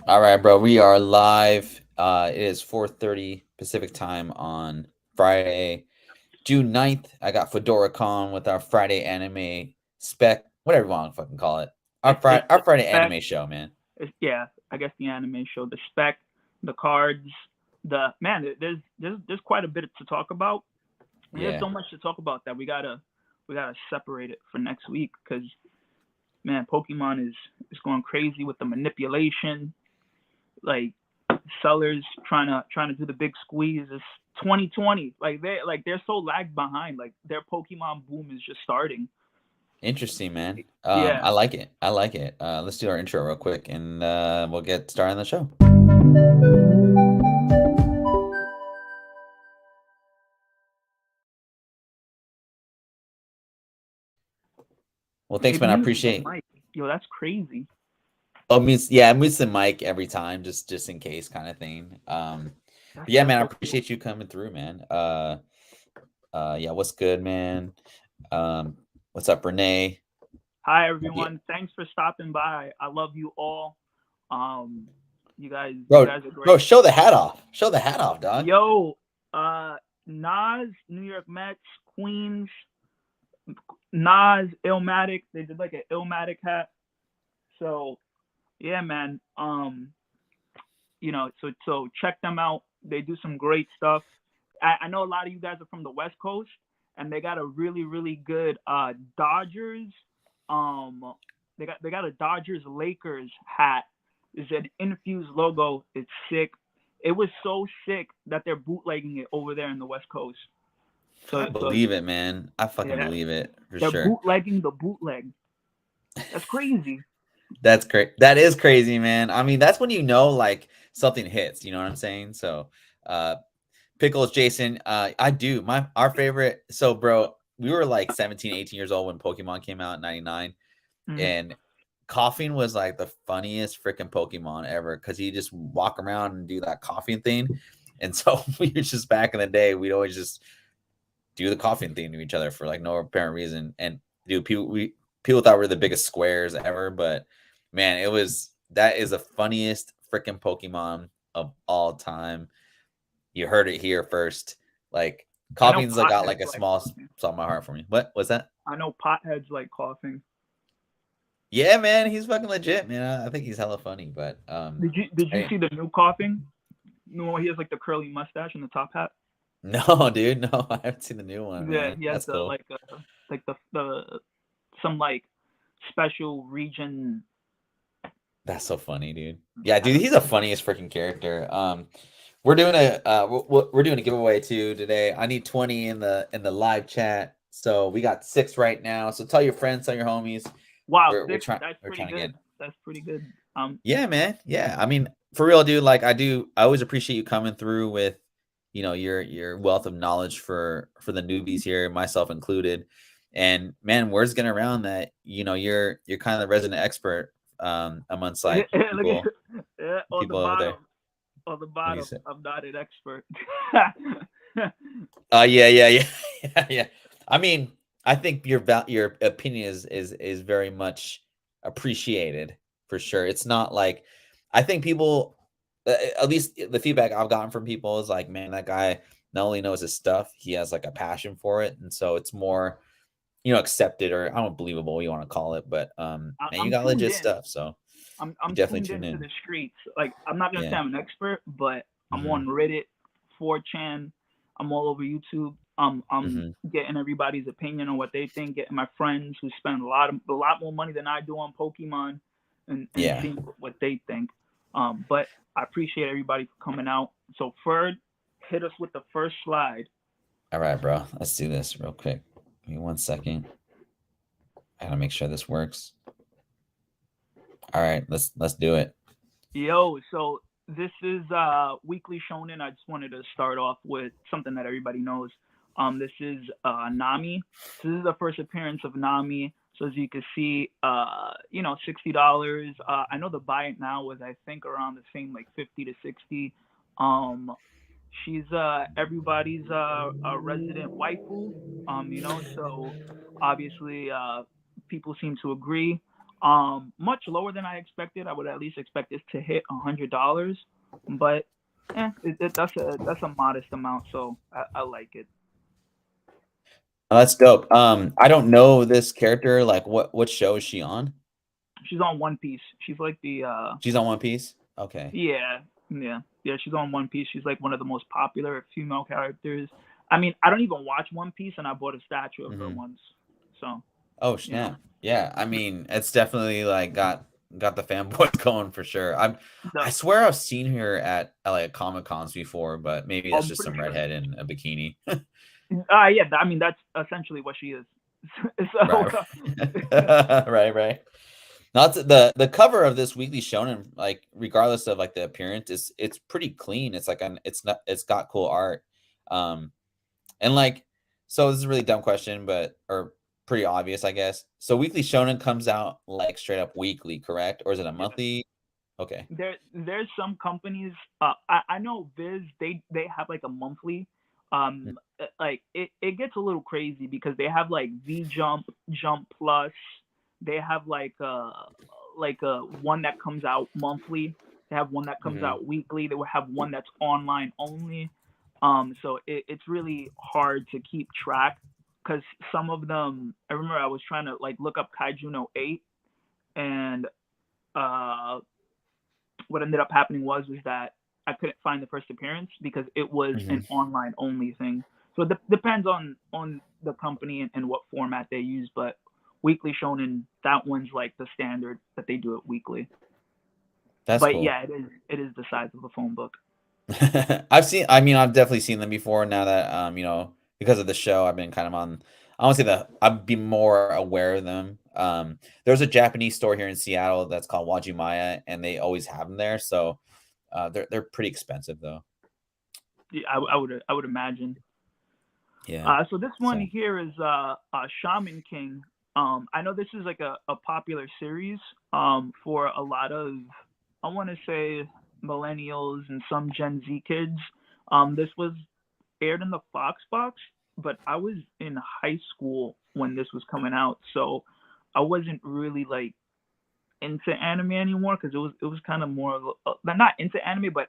All right, bro. We are live. It is 4:30 Pacific time on Friday, June 9th. I got Fedora Kong with our Friday anime spec, whatever you want to fucking call it. Our It's the Friday spec. anime show, man. Yeah, I guess the anime show, the spec, the cards, the man. There's quite a bit to talk about. And there's Yeah. so much to talk about that we gotta separate it for next week because man, Pokemon is going crazy with the manipulation. Like sellers trying to do the big squeeze. It's 2020. They're so lagged behind. Like their Pokemon boom is just starting. Interesting, man. Yeah. I like it. I like it. Let's do our intro real quick and we'll get started on the show. Well, thanks, It man. I mutes the appreciate. mic. Yo, that's crazy. Oh, mutes. Yeah, I mutes the mic every time, just in case, kind of thing. That's But yeah, man. I so cool. appreciate you coming through, man. Yeah. What's good, man? What's up, Renee? Hi Yeah, everyone. Thanks for stopping by. I love you all. Um, you bro, guys are bro, great. show the hat off. Show the hat off, dog. Yo, Nas, New York Mets, Queens, Nas, Illmatic. They did like an Illmatic hat. So yeah, man. So check them out. They do some great stuff. I know a lot of you guys are from the West Coast, and they got a really good Dodgers. Um, they got a Dodgers Lakers hat. It's an infused logo. It's sick. It was so sick that they're bootlegging it over there in the West Coast. I So believe it, man. I fucking yeah, believe it for they're sure. bootlegging the bootleg. That's crazy. That's great. That is crazy, man. I mean, that's when you know like something hits. You know what I'm saying? So, uh, Pickles, Jason. I do. Our favorite. So, bro, we were like 17, 18 years old when Pokemon came out in '99, Mm-hmm. and coughing was like the funniest freaking Pokemon ever because he just walk around and do that coughing thing. And so we were just back in the day, we'd always just do the coughing thing to each other for like no apparent reason. And dude, people thought we were the biggest squares ever, but man, that is the funniest freaking Pokemon of all time. You heard it here first. Like I know coughing's like got like potheads a like small coughing. spot in my heart for me. What was that? I know potheads like coughing. Yeah, man, he's fucking legit, man. I think he's hella funny, but Did you hey, see the new coughing? No, he has like the curly mustache and the top hat. no, dude, no, I haven't seen the new one, Yeah, man. he has That's the cool. the some like special region. That's so funny, dude. Yeah, dude, he's the funniest freaking character. We're doing a giveaway too today. I need 20 in the live chat. So we got 6 right now. So tell your friends, tell your homies. Wow, We're six. trying That's we're pretty trying to get. good. That's pretty good. Yeah, man. Yeah. I mean, for real, dude, like I always appreciate you coming through with, your wealth of knowledge for the newbies here, myself included. And man, word's getting around that, you're kind of the resident expert amongst like Look people at yeah, on the people over there. bottom. On the What do you bottom. say? I'm not an expert. Yeah, yeah, yeah, yeah, yeah. I mean, I think your opinion is very much appreciated for sure. It's not like I think people, at least the feedback I've gotten from people is like, man, that guy not only knows his stuff, he has like a passion for it, and so it's more accepted or I don't believable you want to call it, but man, you I'm got tuned legit in. stuff, so you I'm definitely tuned tune into in. the streets. Like I'm not gonna say Yeah. I'm an expert, but I'm Hmm. on Reddit, 4chan. I'm all over YouTube. I'm Hmm. getting everybody's opinion on what they think. Getting my friends who spend a lot more money than I do on Pokemon, and Yeah. seeing what they think. But I appreciate everybody for coming out. So Ferd, hit us with the first slide. All right, bro. Let's do this real quick. Give me 1 second. I gotta make sure this works. All right, let's do it. Yo, so this is Weekly Shonen. I just wanted to start off with something that everybody knows. This is Nami. So this is the first appearance of Nami. So as you can see, $60. I know the buy it now was I think around the same like 50 to 60. Um, she's everybody's resident waifu. So obviously people seem to agree. Much lower than I expected. I would at least expect this to hit $100, but that's a modest amount, so I like it. Oh, that's dope. I don't know this character. Like, what show is she on? She's on One Piece. She's like the She's on One Piece. Okay. yeah, yeah. She's on One Piece. She's like one of the most popular female characters. I mean, I don't even watch One Piece, and I bought a statue of her Hmm. once. So Oh you know, snap! Yeah, I mean, it's definitely like got the fanboys going for sure. I the swear I've seen her at like Comic Cons before, but maybe that's I'm just pretty some sure. redhead in a bikini. Yeah. I mean, that's essentially what she is. So Right, right, right, right. Not the cover of this weekly shonen, like regardless of like the appearance, it's pretty clean. It's like it's got cool art. Um, and like, so this is a really dumb question, but or pretty obvious, I guess. So Weekly Shonen comes out like straight up weekly, correct? Or is it a yeah. monthly? Okay. There's some companies. I know Viz. They have like a monthly. Like it gets a little crazy because they have like V Jump, Jump Plus. They have like a one that comes out monthly. They have one that comes Mm-hmm. out weekly. They will have one that's online only. So it's really hard to keep track because some of them. I remember I was trying to like look up Kaiju no 8 and uh what ended up happening was that I couldn't find the first appearance because it was Mm-hmm. an online only thing. So it depends on the company and what format they use. But Weekly Shonen, that one's like the standard that they do it weekly. That's But cool. yeah, it is the size of a phone book. I mean, I've definitely seen them before now that because of the show, I've been kind of on I want to say that I'd be more aware of them. There's a Japanese store here in Seattle that's called Wajimaya, and they always have them there. So they're pretty expensive though. Yeah, I would imagine. Yeah. So this one So here is Shaman King. I know this is like a popular series for a lot of, I want to say, millennials and some Gen Z kids. This was aired in the Fox box, but I was in high school when this was coming out, so I wasn't really like into anime anymore because it was kind of more of not into anime, but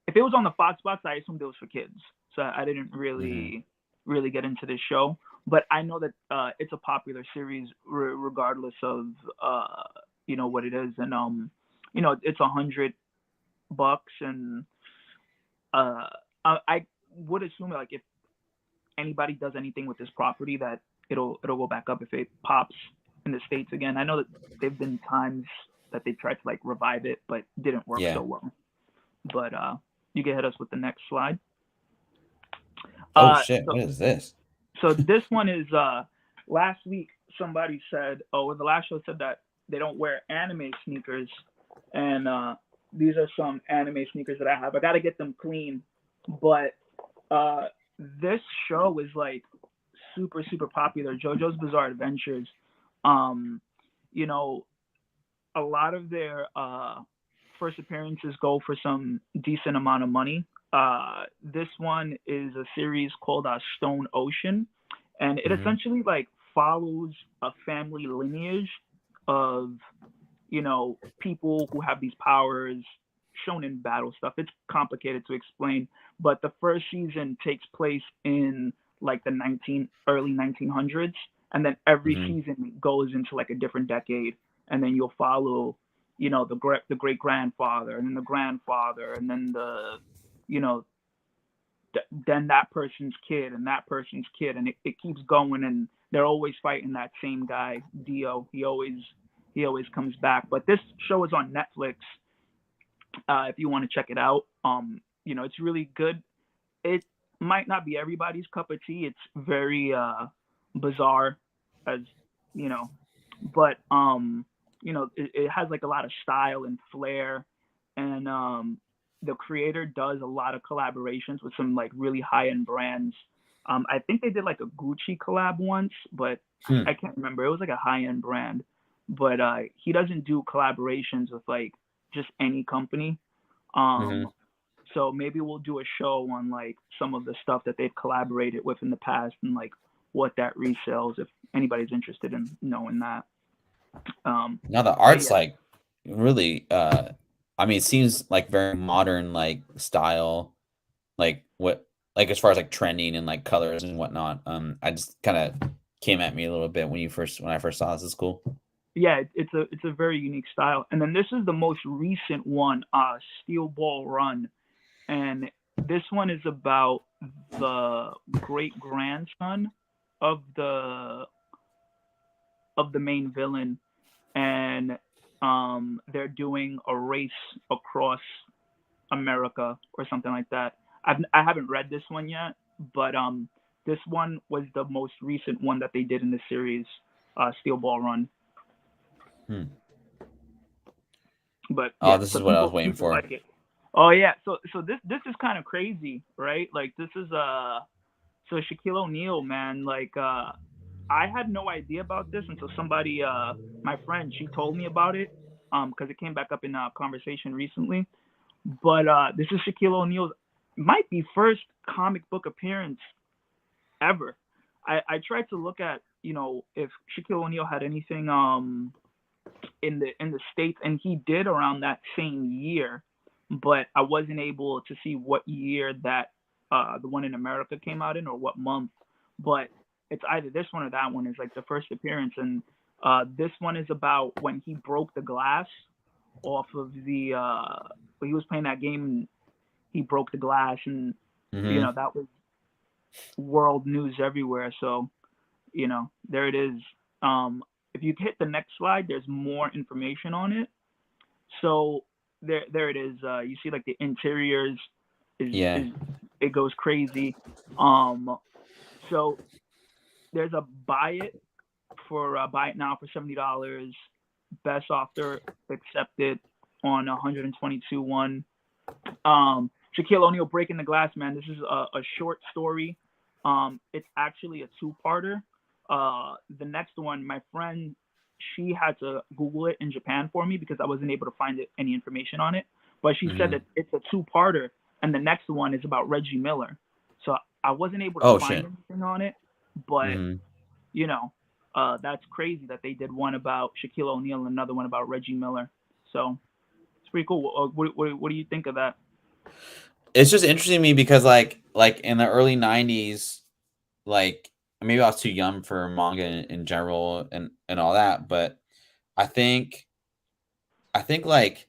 if it was on the Fox box, I assumed it was for kids, so I didn't mhm. really get into this show. But I know that it's a popular series regardless of what it is, and it's $100, and uh, I would assume like if anybody does anything with this property that it'll go back up if it pops in the states again. I know that there've been times that they tried to like revive it, but didn't work Yeah. so well. But you can hit us with the next slide. Oh Uh, shit! so What is this? so this one is last week somebody said, oh, the last show said that they don't wear anime sneakers, and these are some anime sneakers that I have. I got to get them clean, but uh, this show is like super popular. JoJo's Bizarre Adventures. Um, you know, a lot of their first appearances go for some decent amount of money. This one is a series called Stone Ocean, and it Hmm. essentially like follows a family lineage of people who have these powers shown in battle stuff. It's complicated to explain, but the first season takes place in like the 19 early 1900s, and then every Hmm. season goes into like a different decade, and then you'll follow the great grandfather and then the grandfather and then the you know then that person's kid and that person's kid, and it keeps going, and they're always fighting that same guy Dio. He always comes back. But this show is on Netflix. If you want to check it out, it's really good. It might not be everybody's cup of tea. It's very bizarre, as you know, but it has like a lot of style and flair, and the creator does a lot of collaborations with some like really high end brands. I think they did like a Gucci collab once, but Hmm. I can't remember. It was like a high end brand, but he doesn't do collaborations with like just any company. Hmm. Um, so maybe we'll do a show on like some of the stuff that they've collaborated with in the past and like what that resells if anybody's interested in knowing that. Now the But art's yeah, like really I mean it seems like very modern like style, like what like as far as like trending and like colors and whatnot. I just kind of came at me a little bit when I first saw this. Is cool. yeah, it's a very unique style. And then this is the most recent one, Steel Ball Run, and this one is about the great grandson of the main villain, and they're doing a race across America or something like that. I haven't read this one yet, but this one was the most recent one that they did in the series, Steel Ball Run. Hmm. But Oh, yeah, this so is what I was waiting people for. like it. Oh yeah, so this is kind of crazy, right? Like this is so Shaquille O'Neal, man, like I had no idea about this until somebody my friend, she told me about it because it came back up in a conversation recently. But this is Shaquille O'Neal's might be first comic book appearance ever. I tried to look at, if Shaquille O'Neal had anything in the states, and he did around that same year, but I wasn't able to see what year that the one in America came out in, or what month. But it's either this one or that one is like the first appearance, and this one is about when he broke the glass off of the when he was playing that game, and he broke the glass, and Hmm. that was world news everywhere. So there it is. If you hit the next slide, there's more information on it. So there it is. You see like the interiors Yeah. is it goes crazy. Um, so there's a buy it now for $70. Best offer accepted on 122 one. Shaquille O'Neal breaking the glass, man. This is a short story. It's actually a two-parter. The next one, my friend, she had to Google it in Japan for me because I wasn't able to find any information on it. But she said that Hmm. it's a two-parter, and the next one is about Reggie Miller. So I wasn't able to Oh find shit. anything on it, but Hmm. you know, that's crazy that they did one about Shaquille O'Neal and another one about Reggie Miller. So it's pretty cool. What do you think of that? It's just interesting to me because like in the early '90s, like maybe I was too young for manga in general and all that, but I think I think like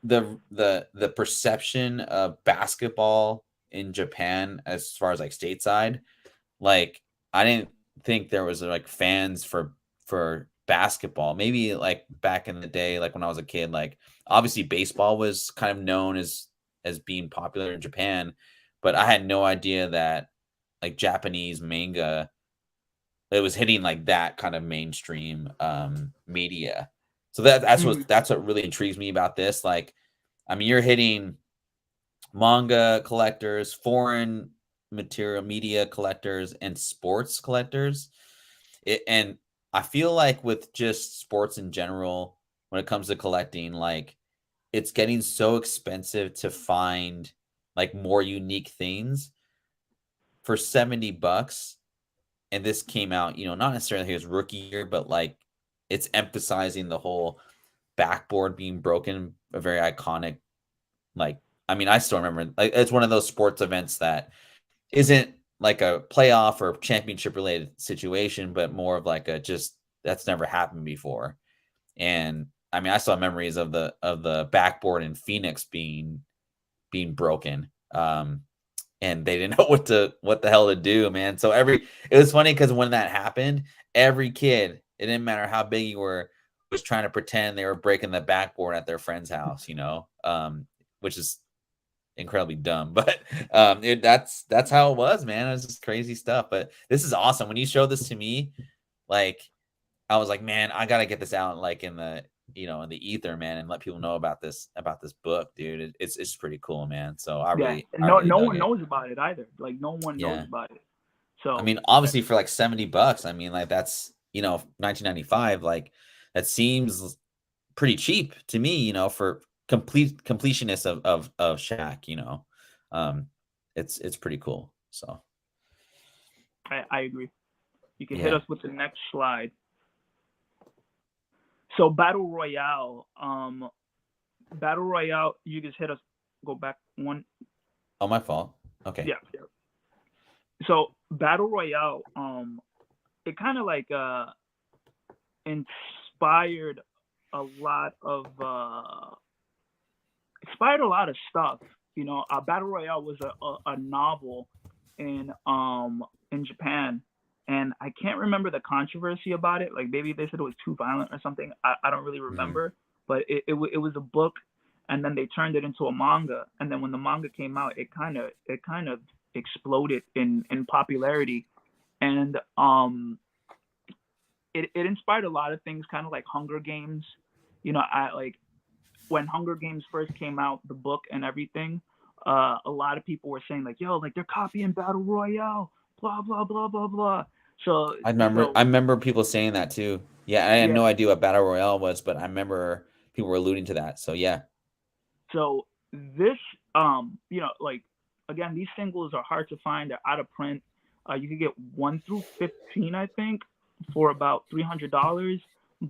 the perception of basketball in Japan as far as like stateside, like I didn't think there was like fans for basketball. Maybe like back in the day, like when I was a kid, like obviously baseball was kind of known as being popular in Japan, but I had no idea that like Japanese manga it was hitting like that kind of mainstream media. So Mm-hmm. that's what really intrigues me about this. Like, I mean, you're hitting manga collectors, foreign material media collectors, and sports collectors. And I feel like with just sports in general, when it comes to collecting, like it's getting so expensive to find like more unique things for $70. And this came out, not necessarily his rookie year, but like it's emphasizing the whole backboard being broken, a very iconic, like, I mean, I still remember like it's one of those sports events that isn't like a playoff or championship related situation, but more of like a just that's never happened before. And I mean, I saw memories of the backboard in Phoenix being broken. And they didn't know what the hell to do, man. So it was funny because when that happened, every kid, it didn't matter how big you were, was trying to pretend they were breaking the backboard at their friend's house, which is incredibly dumb. But that's how it was, man. It was just crazy stuff. But this is awesome. When you showed this to me, like I was like, man, I gotta get this out like in the ether, man, and let people know about this book, dude. It's pretty cool, man. So Yeah, I and really no dug one it. knows about it either. Like no one knows Yeah. about it. I So mean, obviously for like $70, I mean, like that's 1995, like that seems pretty cheap to me, for completionist of Shaq. Um, it's pretty cool. So I agree. You can hit yeah. us with the next slide. So battle royale. You just hit us. Go back one. Oh, my fault. Okay. Yeah, yeah. So battle royale. It kind of like inspired a lot of stuff. You know, Battle Royale was a novel in Japan, and I can't remember the controversy about it. Like maybe they said it was too violent or something. I don't really Mm-hmm. remember, but it was a book, and then they turned it into a manga. And then when the manga came out, it kind of exploded in popularity, and it inspired a lot of things, kind of like Hunger Games. You know, I like when Hunger Games first came out, the book and everything, a lot of people were saying like, "Yo, like they're copying Battle Royale, blah blah blah blah blah." So I so remember people saying that too. Yeah, I had yeah, no idea what battle royale was, but I remember people were alluding to that. So yeah. so this like again, these singles are hard to find. They're out of print. You could get 1 through 15, I think, for about $300,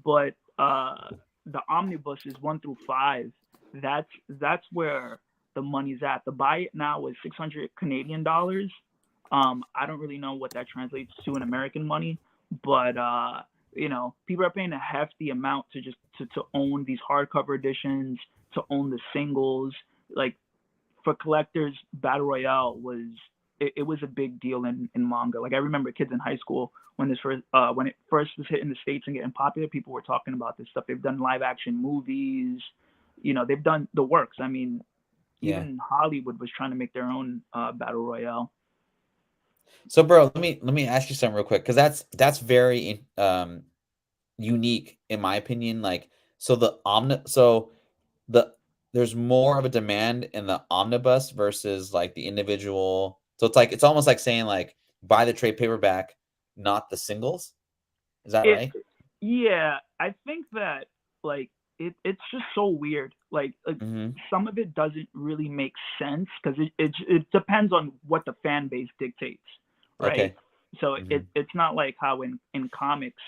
but the omnibus is 1 through 5. That's where the money's at. The buy it now is 600 Canadian dollars. I don't really know what that translates to in American money, but people are paying a hefty amount to just to own these hardcover editions, to own the singles. Like for collectors, Battle Royale it was a big deal in manga. Like I remember kids in high school when when it first was hitting the States and getting popular, people were talking about this stuff. They've done live action movies, they've done the works. I mean, Yeah. even Hollywood was trying to make their own Battle Royale. So, bro, let me ask you something real quick, because that's very unique in my opinion. Like, so the there's more of a demand in the omnibus versus like the individual. So it's almost like saying like buy the trade paperback, not the singles. Is that It right? Yeah, I think that like it's just so weird. Like Mm-hmm. some of it doesn't really make sense because it depends on what the fan base dictates, right? Okay. So Mm-hmm. it's not like how in comics,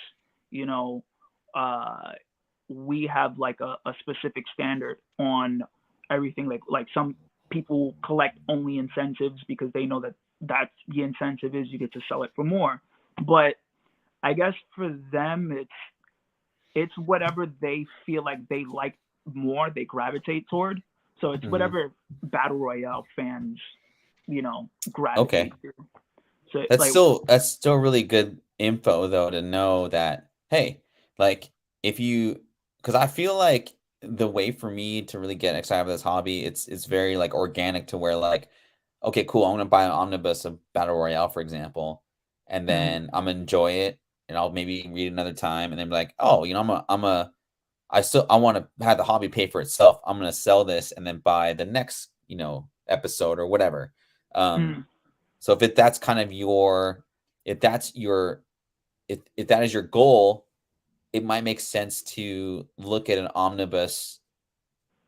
you know, uh, we have like a specific standard on everything. Like some people collect only incentives because they know that that's the incentive is you get to sell it for more. But I guess for them, it's whatever they feel like they like more, they gravitate toward. So it's Mm-hmm. whatever battle royale fans, Okay. gravitate to. So That's like, still that's still really good info though, to know that, hey, like if you, because I feel like the way for me to really get excited about this hobby, it's very like organic, to where like, okay, cool, I'm gonna buy an omnibus of Battle Royale, for example, and mm, then I'm gonna enjoy it, and I'll maybe read another time, and then be like, oh, I want to have the hobby pay for itself. I'm gonna sell this and then buy the next, episode or whatever. Um, mm, so that's kind of your, if that's your, if that is your goal, it might make sense to look at an omnibus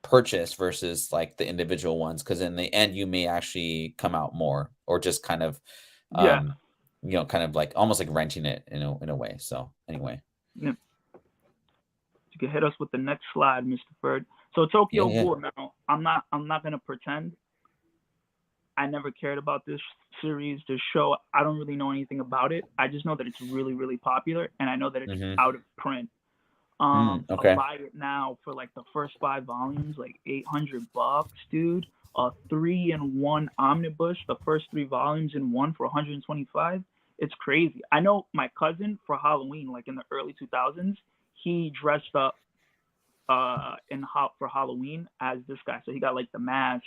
purchase versus like the individual ones, because in the end you may actually come out more, or just kind of, yeah, um, kind of like almost like renting it in a way. So anyway, yeah. You can hit us with the next slide, Mr. Ferd. So yeah, Tokyo yeah. Ghoul. Now, I'm not gonna pretend I never cared about this series, this show. I don't really know anything about it. I just know that it's really, really popular, and I know that it's Mm-hmm. out of print. I'll Okay. buy it now for like the first 5 volumes, like $800, dude. A 3-in-1 omnibus, the first 3 volumes in one for 125. It's crazy. I know my cousin for Halloween, like in the early 2000s, he dressed up for Halloween as this guy. So he got like the mask,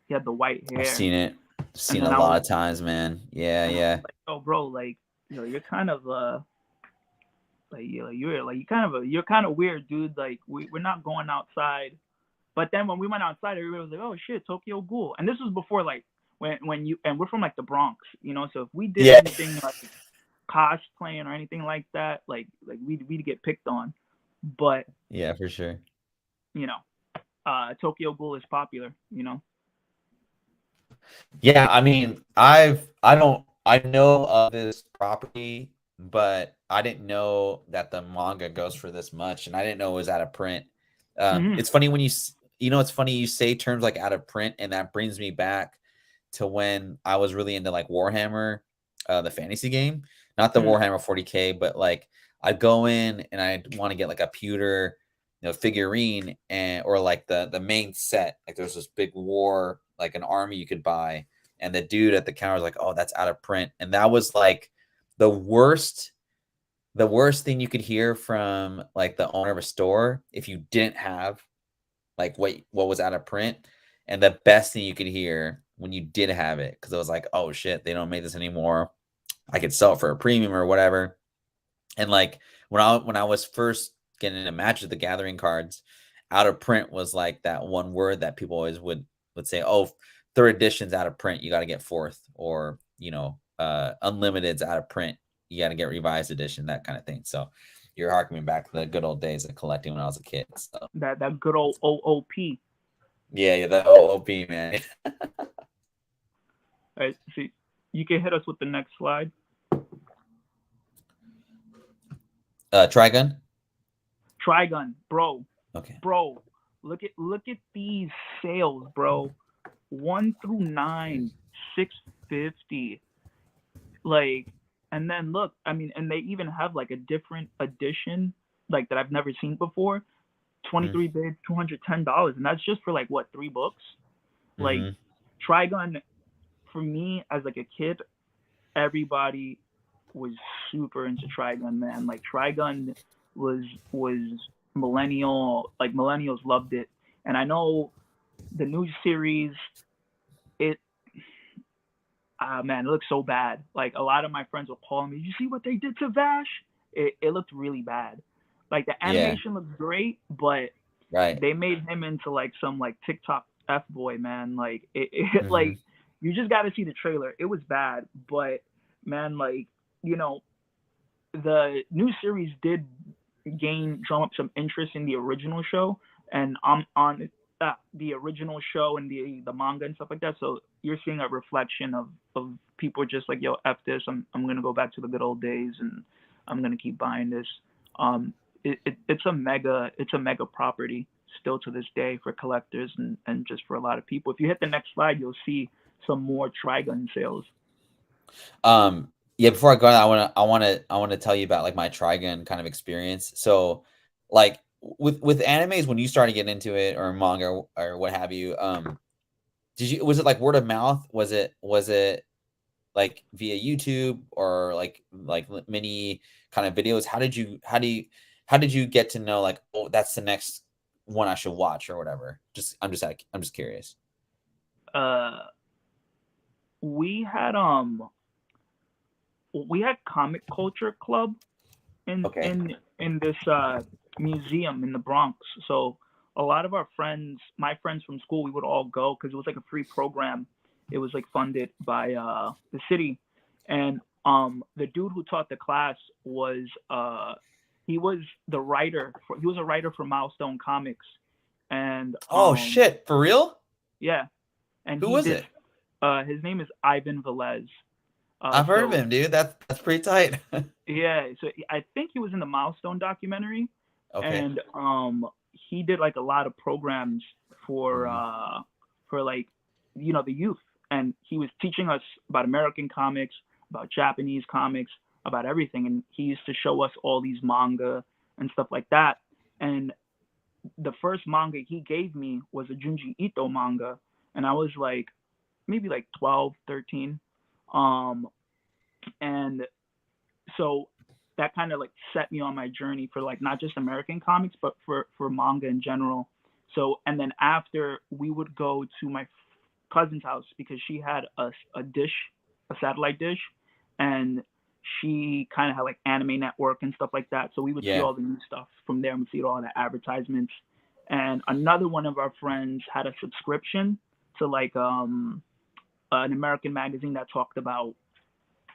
he had the white I've hair, seen it. and Seen it then a lot of times, man. Yeah, I was yeah. like, oh, bro, like, you're kind of you're kind of weird, dude. Like we're not going outside. But then when we went outside, everybody was like, oh shit, Tokyo Ghoul. And this was before like when you and we're from like the Bronx, so if we did Yeah. anything like cosplaying or anything like that, like we'd get picked on. But Yeah, for sure. you know, Tokyo Ghoul is popular. Yeah, I mean, I know of this property but I didn't know that the manga goes for this much, and I didn't know it was out of print. Mhm. It's funny when it's funny you say terms like out of print, and that brings me back to when I was really into like Warhammer, the fantasy game, not the Mhm. Warhammer 40K, but like I'd go in and I'd want to get like a pewter, figurine or like the main set. Like there's this big war, like an army you could buy, and the dude at the counter was like, "Oh, that's out of print," and that was like the worst the worst thing you could hear from like the owner of a store if you didn't have like what was out of print, and the best thing you could hear when you did have it, because it was like, oh shit, they don't make this anymore, I could sell it for a premium or whatever. And like when I was first getting into Magic the Gathering cards, out of print was like that one word that people always would say, oh, third edition's out of print, you got to get fourth, or unlimited's out of print, you got to get revised edition, that kind of thing. So you're harkening back to the good old days of collecting when I was a kid. So That good old OOP. yeah, the OOP, man. All right, see, you can hit us with the next slide. Trigun. Trigun, bro, Okay. bro. Look at these sales, bro. 1 through 9, 650. Like, and then look, I mean, and they even have like a different edition, like that I've never seen before. Mm-hmm. 23 bids, $210, and that's just for like what, 3 books? Like, Mm-hmm. Trigun for me as like a kid, everybody was super into Trigun, man. Like Trigun was millennial, like millennials loved it. And I know the new series, it man, it looks so bad. Like a lot of my friends will call me, "You see what they did to Vash?" It looked really bad. Like the Yeah. animation looks great, but Right. they made him into like some like TikTok f boy, man. Like it Mm-hmm. like you just got to see the trailer. It was bad, but man, like you know the new series did drum up some interest in the original show, and I'm on the original show and the manga and stuff like that. So you're seeing a reflection of people just like, yo, f this. I'm gonna go back to the good old days, and I'm gonna keep buying this. Um, it's a mega property still to this day for collectors and just for a lot of people. If you hit the next slide, you'll see some more Trigun sales. Yeah, before I go on, I want to tell you about like my Trigun kind of experience. So like with animes, when you started getting into it, or manga, or what have you, was it like word of mouth? Was it like via YouTube, or like mini kind of videos? How did you get to know, like, oh, that's the next one I should watch or whatever? I'm just curious. Uh, we had um we had comic culture club in Okay. in in this museum in the Bronx. So a lot of our friends, my friends from school, we would all go because it was like a free program. It was like funded by the city, and the dude who taught the class was he was he was a writer for Milestone Comics, and Oh shit, for real? yeah, and Who he was did. it? His name is Ivan Velez. I've heard of So him, dude. That's pretty tight. yeah, so I think he was in the Milestone documentary, Okay. and he did like a lot of programs for Mhm. like the youth, and he was teaching us about American comics, about Japanese comics, about everything, and he used to show us all these manga and stuff like that. And the first manga he gave me was a Junji Ito manga, and I was like maybe like 12, 13, and so that kind of like set me on my journey for like not just American comics, but for manga in general. So and then after we would go to my cousin's house because she had a dish, a satellite dish, and she kind of had like Anime Network and stuff like that. So we would see Yeah. all the new stuff from there and see all the advertisements. And another one of our friends had a subscription to like an American magazine that talked about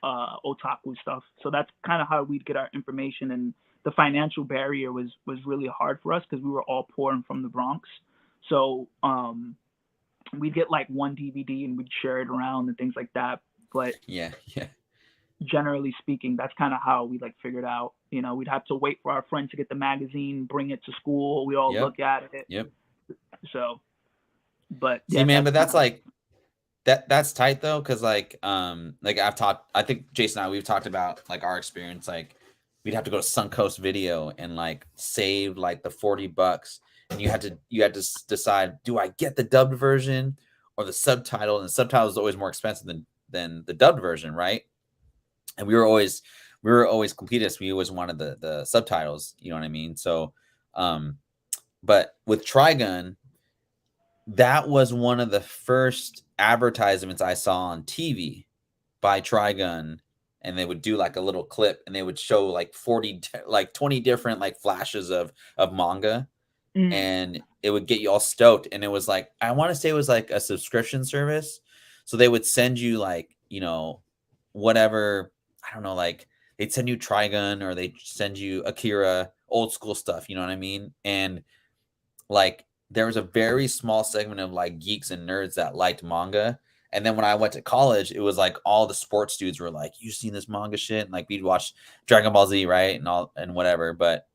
otaku stuff. So that's kind of how we'd get our information. And the financial barrier was really hard for us because we were all poor and from the Bronx. So we'd get like one DVD and we'd share it around and things like that. But Yeah. Yeah. generally speaking, that's kind of how we like figured out. You know, we'd have to wait for our friend to get the magazine, bring it to school. We all Yep. look at it. Yep. So, but See, yeah, man, that's but kind that's of like that's tight though, because like I've talked, I think Jason and I, we've talked about like our experience. Like we'd have to go to Suncoast Video and like save like the $40, and you had to decide, do I get the dubbed version or the subtitle? And the subtitle is always more expensive than the dubbed version, right? And we were always completists. We always wanted the subtitles. You know what I mean? So, but with Trigun, that was one of the first advertisements I saw on TV by Trigun, and they would do like a little clip, and they would show like 20 different like flashes of manga, mm, and it would get you all stoked. And it was like, I want to say it was like a subscription service, so they would send you like, whatever, I don't know, like they'd send you Trigun or they'd send you Akira, old school stuff. You know what I mean? And like there was a very small segment of like geeks and nerds that liked manga. And then when I went to college, it was like all the sports dudes were like, "You seen this manga shit?" And like we'd watch Dragon Ball Z, right? And all and whatever. But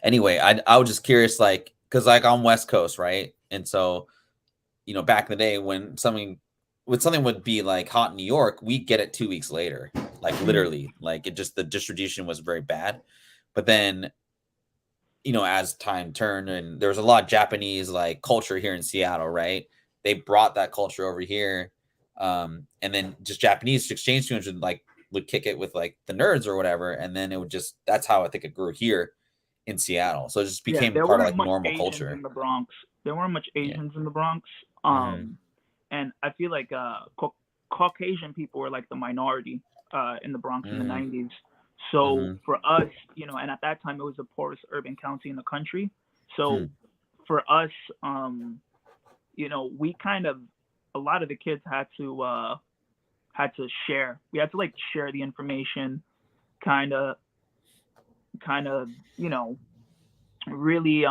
anyway, I was just curious, like, because like I'm West Coast, right? And so, back in the day when something would be like hot in New York, we get it 2 weeks later. Like mm, literally. Like it just, the distribution was very bad. But then as time turned, and there was a lot of Japanese like culture here in Seattle, right? They brought that culture over here. And then just Japanese exchange students would kick it with like the nerds or whatever. And then it would just, that's how I think it grew here in Seattle. So it just yeah, became there part of weren't like much normal Asians culture. in the Bronx. There weren't much Yeah. Asians in the Bronx. Mm-hmm. And I feel like Caucasian people were like the minority in the Bronx in the Mm-hmm. 90s. So Mm-hmm. for us, and at that time it was the poorest urban county in the country. Hmm. So for us, we kind of, a lot of the kids had to share. We had to like share the information, kind of, really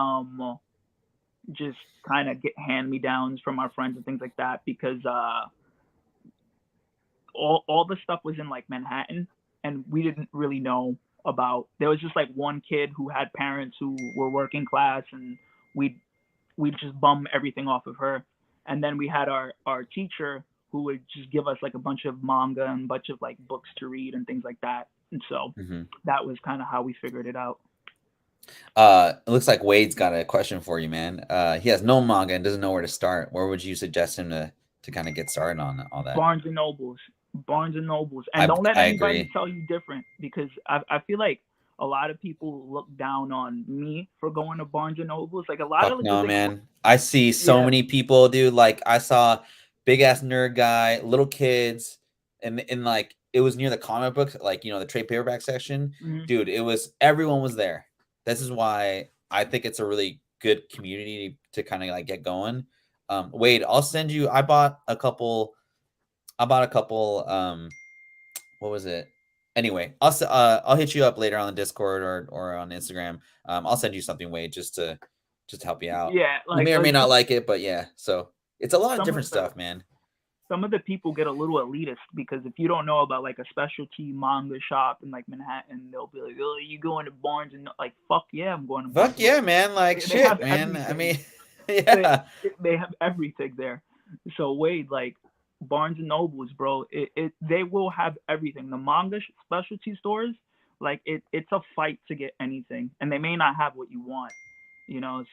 just kind of get hand me downs from our friends and things like that, because all the stuff was in like Manhattan, and we didn't really know about. There was just like one kid who had parents who were working class, and we'd just bum everything off of her. And then we had our teacher who would just give us like a bunch of manga and a bunch of like books to read and things like that. And so Mm-hmm. that was kind of how we figured it out. It looks like Wade's got a question for you, man. He has no manga and doesn't know where to start. Where would you suggest him to kind of get started on all that? Barnes and Nobles, Barnes and Nobles, and I don't let I anybody agree. tell you different, because I feel like a lot of people look down on me for going to Barnes and Nobles. Like a lot of Fuck like the no, big, man. I see so yeah, many people, dude. Like I saw big ass nerd guy, little kids, and like it was near the comic books, like the trade paperback section. mm-hmm. Dude, everyone was there. This is why I think it's a really good community to kind of like get going. Wade, I'll send you. I bought a couple. What was it? Anyway, I'll hit you up later on the Discord or on Instagram. I'll send you something, Wade, just to help you out. Yeah, You like may or may like not like it, but yeah. So it's a lot of some of different the stuff, man. some of the people get a little elitist, because if you don't know about like a specialty manga shop in like Manhattan, they'll be like, "Oh, you going to Barnes and like fuck yeah, I'm going to Barnes Fuck and Noble." yeah, man. Like They have shit, man. I everything. mean, They yeah. they have everything there. So Wade, like Barnes and Nobles, bro, they will have everything. The manga specialty stores, like it's a fight to get anything, and they may not have what you want,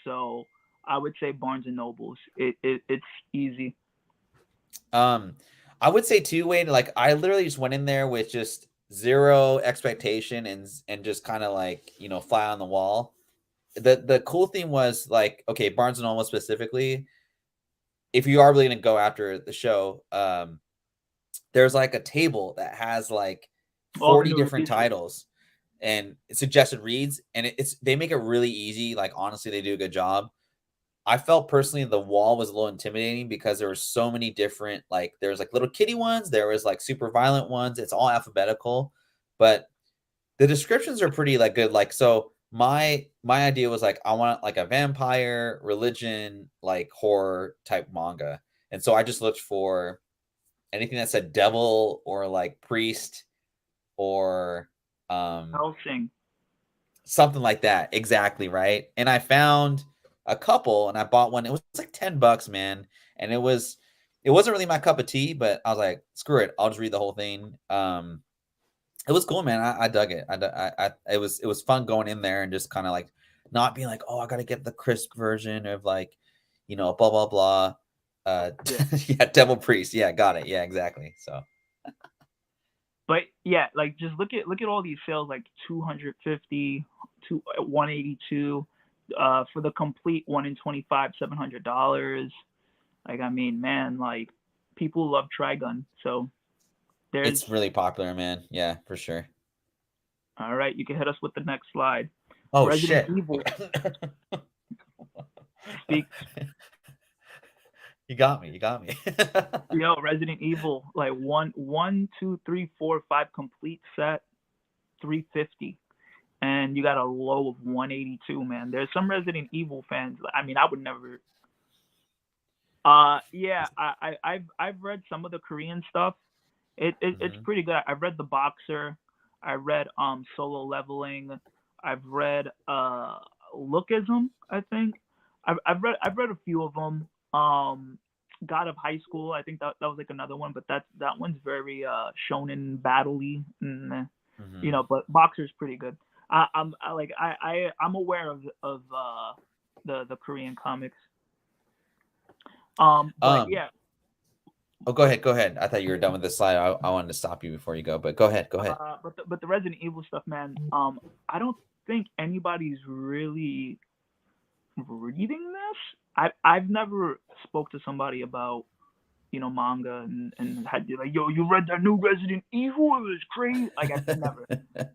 So I would say Barnes and Nobles. It's easy. Um, I would say too, Wade. Like I literally just went in there with just zero expectation and just kind of like fly on the wall. The cool thing was like, okay, Barnes and Noble specifically, if you are really gonna go after the show, there's like a table that has like All the 40 new different releases. titles and suggested reads, and they make it really easy. Like honestly, they do a good job. I felt personally the wall was a little intimidating because there were so many different, like there's like little kitty ones, there was like super violent ones. It's all alphabetical, but the descriptions are pretty like good. Like so my idea was like I want like a vampire, religion, like horror type manga. And so I just looked for anything that said devil or like priest or Helsing. something like that. Exactly, right? And I found a couple and I bought one. It was like $10, man. And it wasn't really my cup of tea, but I was like, screw it. I'll just read the whole thing. It was cool, man. I dug it. It was fun going in there and just kind of like not being like, oh, I gotta get the crisp version of like, blah blah blah. Yeah. Yeah, Devil Priest. Yeah, got it. Yeah, exactly. So But yeah, like just look at all these sales, like 250 to 182 for the complete 1 in 25, $700. Like, I mean, man, like people love Trigun. So there's it's really popular, man. Yeah, for sure. all right, you can hit us with the next slide. Oh Resident shit. Evil. Speak You got me. You got me. Resident Evil, like one, two, three, four, five complete set, 350. And you got a low of 182, man. There's some Resident Evil fans. I mean, I would never. Yeah, I've read some of the Korean stuff. It's Mhm. pretty good. I've read The Boxer. I read Solo Leveling. I've read Lookism. I think I've read a few of them. God of High School. I think that was like another one, but that one's very shonen battle-y. Mhm. But Boxer's pretty good. I'm aware of the Korean comics. But Um. yeah, Oh, go ahead. Go ahead. I thought you were done with the slide. I wanted to stop you before you go, but go ahead. Go ahead. but the Resident Evil stuff, man. I don't think anybody's really reading this. I've never spoke to somebody about manga and had to like, yo, you read that new Resident Evil? It was crazy. Like I've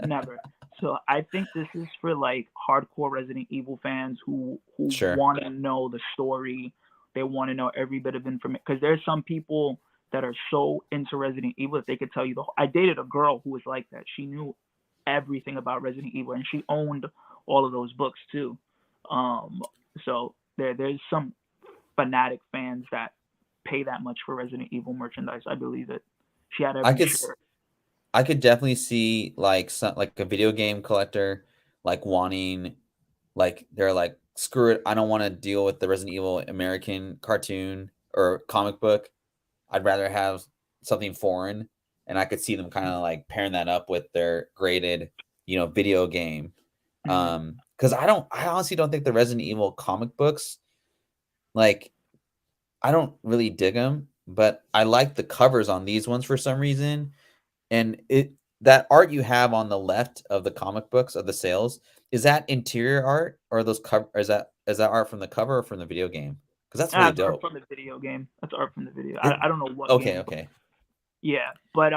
never. So I think this is for like hardcore Resident Evil fans who Sure. want to know the story. They want to know every bit of information because there's some people that are so into Resident Evil that they could tell you the whole. I dated a girl who was like that. She knew everything about Resident Evil and she owned all of those books too. So there's some fanatic fans that pay that much for Resident Evil merchandise. I believe it. She had I every could shirt. I could definitely see like some like a video game collector like wanting like they're like screw it, I don't want to deal with the Resident Evil American cartoon or comic book. I'd rather have something foreign, and I could see them kind of like pairing that up with their graded, video game. Mm-hmm. Because I honestly don't think the Resident Evil comic books, like, I don't really dig them, but I like the covers on these ones for some reason. And that art you have on the left of the comic books of the sales, is that interior art or are those cover? Or is that art from the cover or from the video game? Because that's really That's art dope. from the video game. That's art from the video. It, I don't know what okay, game, but okay. yeah. But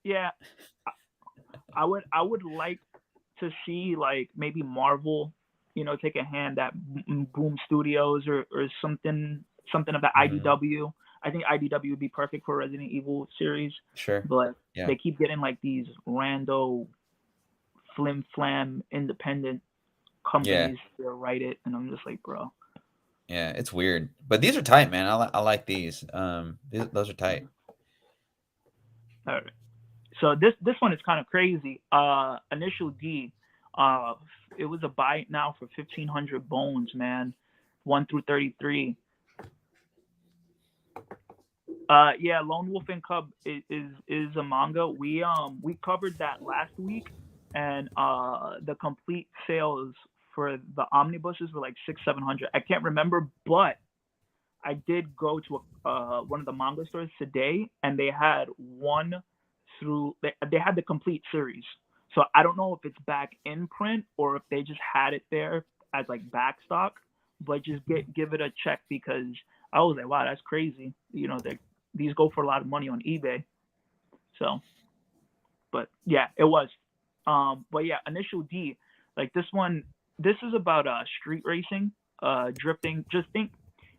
yeah. I would like to see like maybe Marvel, take a hand at Boom Studios or something of the Hmm. IDW. I think IDW would be perfect for Resident Evil series, Sure. but Yeah. they keep getting like these rando flim flam independent Yeah. companies to write it, and I'm just like, bro. Yeah. It's weird, but these are tight, man. I like these. Those are tight. All right. So this one is kind of crazy. Initial D, uh, it was a buy it now for 1,500 bones, man, 1 through 33. Yeah, Lone Wolf and Cub is a manga. We covered that last week, and the complete sales for the omnibuses were like 600-700. I can't remember, but I did go to one of the manga stores today, and they had they had the complete series. So I don't know if it's back in print or if they just had it there as like back stock, but just give it a check because I was like, wow, that's crazy. These go for a lot of money on eBay. So, but yeah, it was. But yeah, Initial D, like this one, this is about street racing, drifting. Just think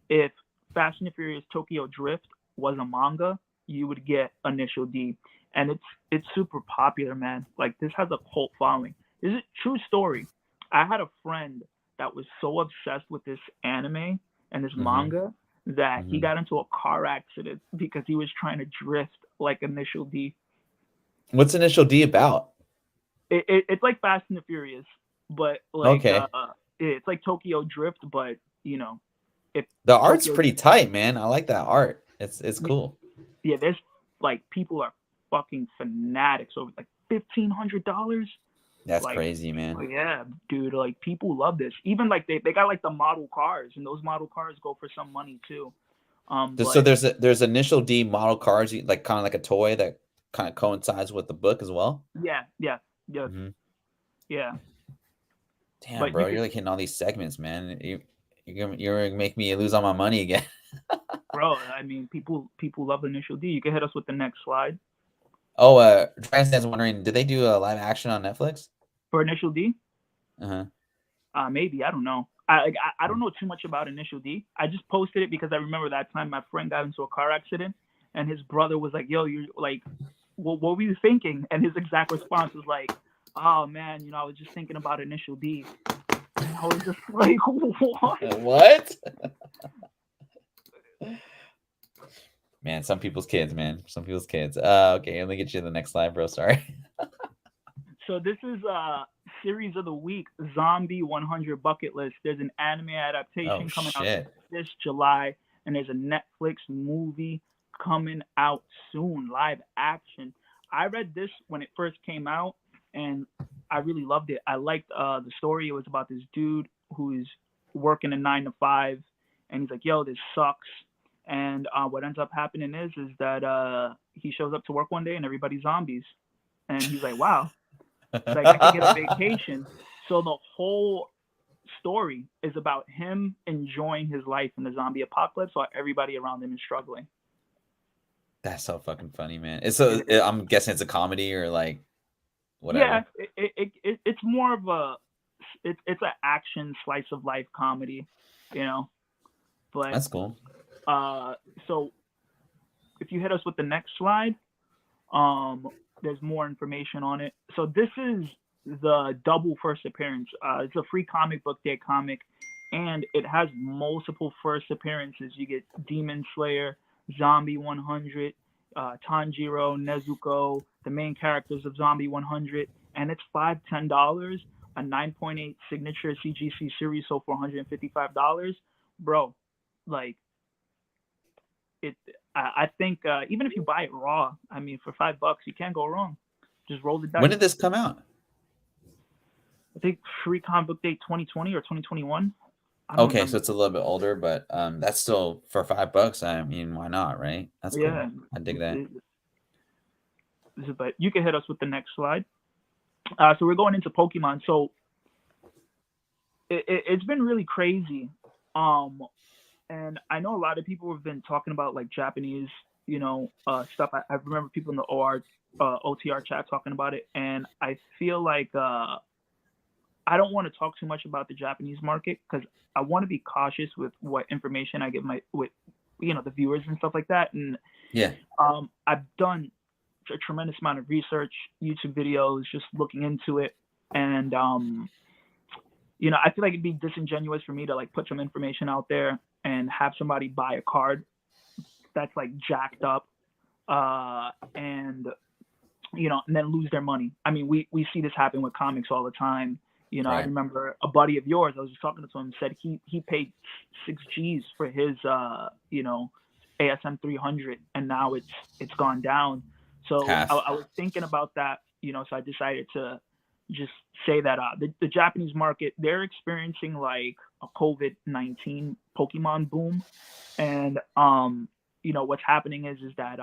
if Fast and the Furious Tokyo Drift was a manga, you would get Initial D, and it's super popular, man. Like this has a cult following. This is a true story. I had a friend that was so obsessed with this anime and this Hmm. manga that he Mhm. got into a car accident because he was trying to drift like Initial D. What's Initial D about? It's like Fast and the Furious, but like Okay. it's like Tokyo Drift, but you know, if The art's Tokyo, pretty tight, man. I like that art. It's cool. yeah, there's like people are fucking fanatics over like $1,500. That's Like, crazy, oh, man. yeah, dude, like people love this. Even like they got like the model cars, and those model cars go for some money too. So But there's Initial D model cars, like kind of like a toy that kind of coincides with the book as well. yeah, yeah, yeah, Hmm. yeah. Damn, But you bro, could, you're like hitting all these segments, man. You're gonna make me lose all my money again. bro. I mean, people love Initial D. You can hit us with the next slide Oh, Dragon's Den's wondering, did they do a live action on Netflix? for Initial D. Uh-huh. Maybe I don't know. I don't know too much about Initial D. I just posted it because I remember that time my friend got into a car accident, and his brother was like, "Yo, you're like, what were you thinking?" And his exact response was like, "Oh man, I was just thinking about Initial D." And I was just like, "What?" What? Man, some people's kids, man. Some people's kids. Okay, let me get you to the next slide, bro. Sorry. So this is series of the week, Zombie 100 Bucket List. There's an anime Oh adaptation coming out shit. this July, and there's a Netflix movie coming out soon, live action. I read this when it first came out, and I really loved it. I liked the story. It was about this dude who's working a 9 to 5, and he's like, "Yo, this sucks." And what ends up happening is that he shows up to work one day and everybody's zombies, and he's like, "Wow." Like I could get a vacation. So the whole story is about him enjoying his life in the zombie apocalypse while everybody around him is struggling. That's so fucking funny, man. It is. I'm guessing it's a comedy or like Yeah, whatever. it's more of a it's an action slice of life comedy, you know. But That's cool. uh, so if you hit us with the next slide, um, there's more information on it. So this is the double first appearance. It's a free comic book day comic, and it has multiple first appearances. You get Demon Slayer, Zombie 100, Tanjiro, Nezuko, the main characters of Zombie 100, and it's $10, a 9.8 signature CGC series sold for $155. Bro, like it I think even if you buy it raw, I mean for $5 you can't go wrong. Just roll the When dice. did this come out? I think free comic book day 2020 or 2021. I don't Okay, so remember. it's a little bit older, but that's still for $5. I mean, why not, right? That's Yeah, cool. I dig that. but you can hit us with the next slide. So we're going into Pokemon. So it's been really crazy. Um, and I know a lot of people have been talking about like Japanese, stuff. I remember people in the OTR chat talking about it, and I feel like I don't want to talk too much about the Japanese market because I want to be cautious with what information I give with the viewers and stuff like that. And Yeah. I've done a tremendous amount of research, YouTube videos, just looking into it, and I feel like it'd be disingenuous for me to like put some information out there and have somebody buy a card that's like jacked up, and and then lose their money. I mean, we see this happen with comics all the time. I Right. remember a buddy of yours, I was just talking to him, said he paid 6 G's for his ASM 300, and now it's gone down. So I, Half. I was thinking about that, so I decided to just say that the Japanese market, they're experiencing like a COVID-19 Pokemon boom, and what's happening is that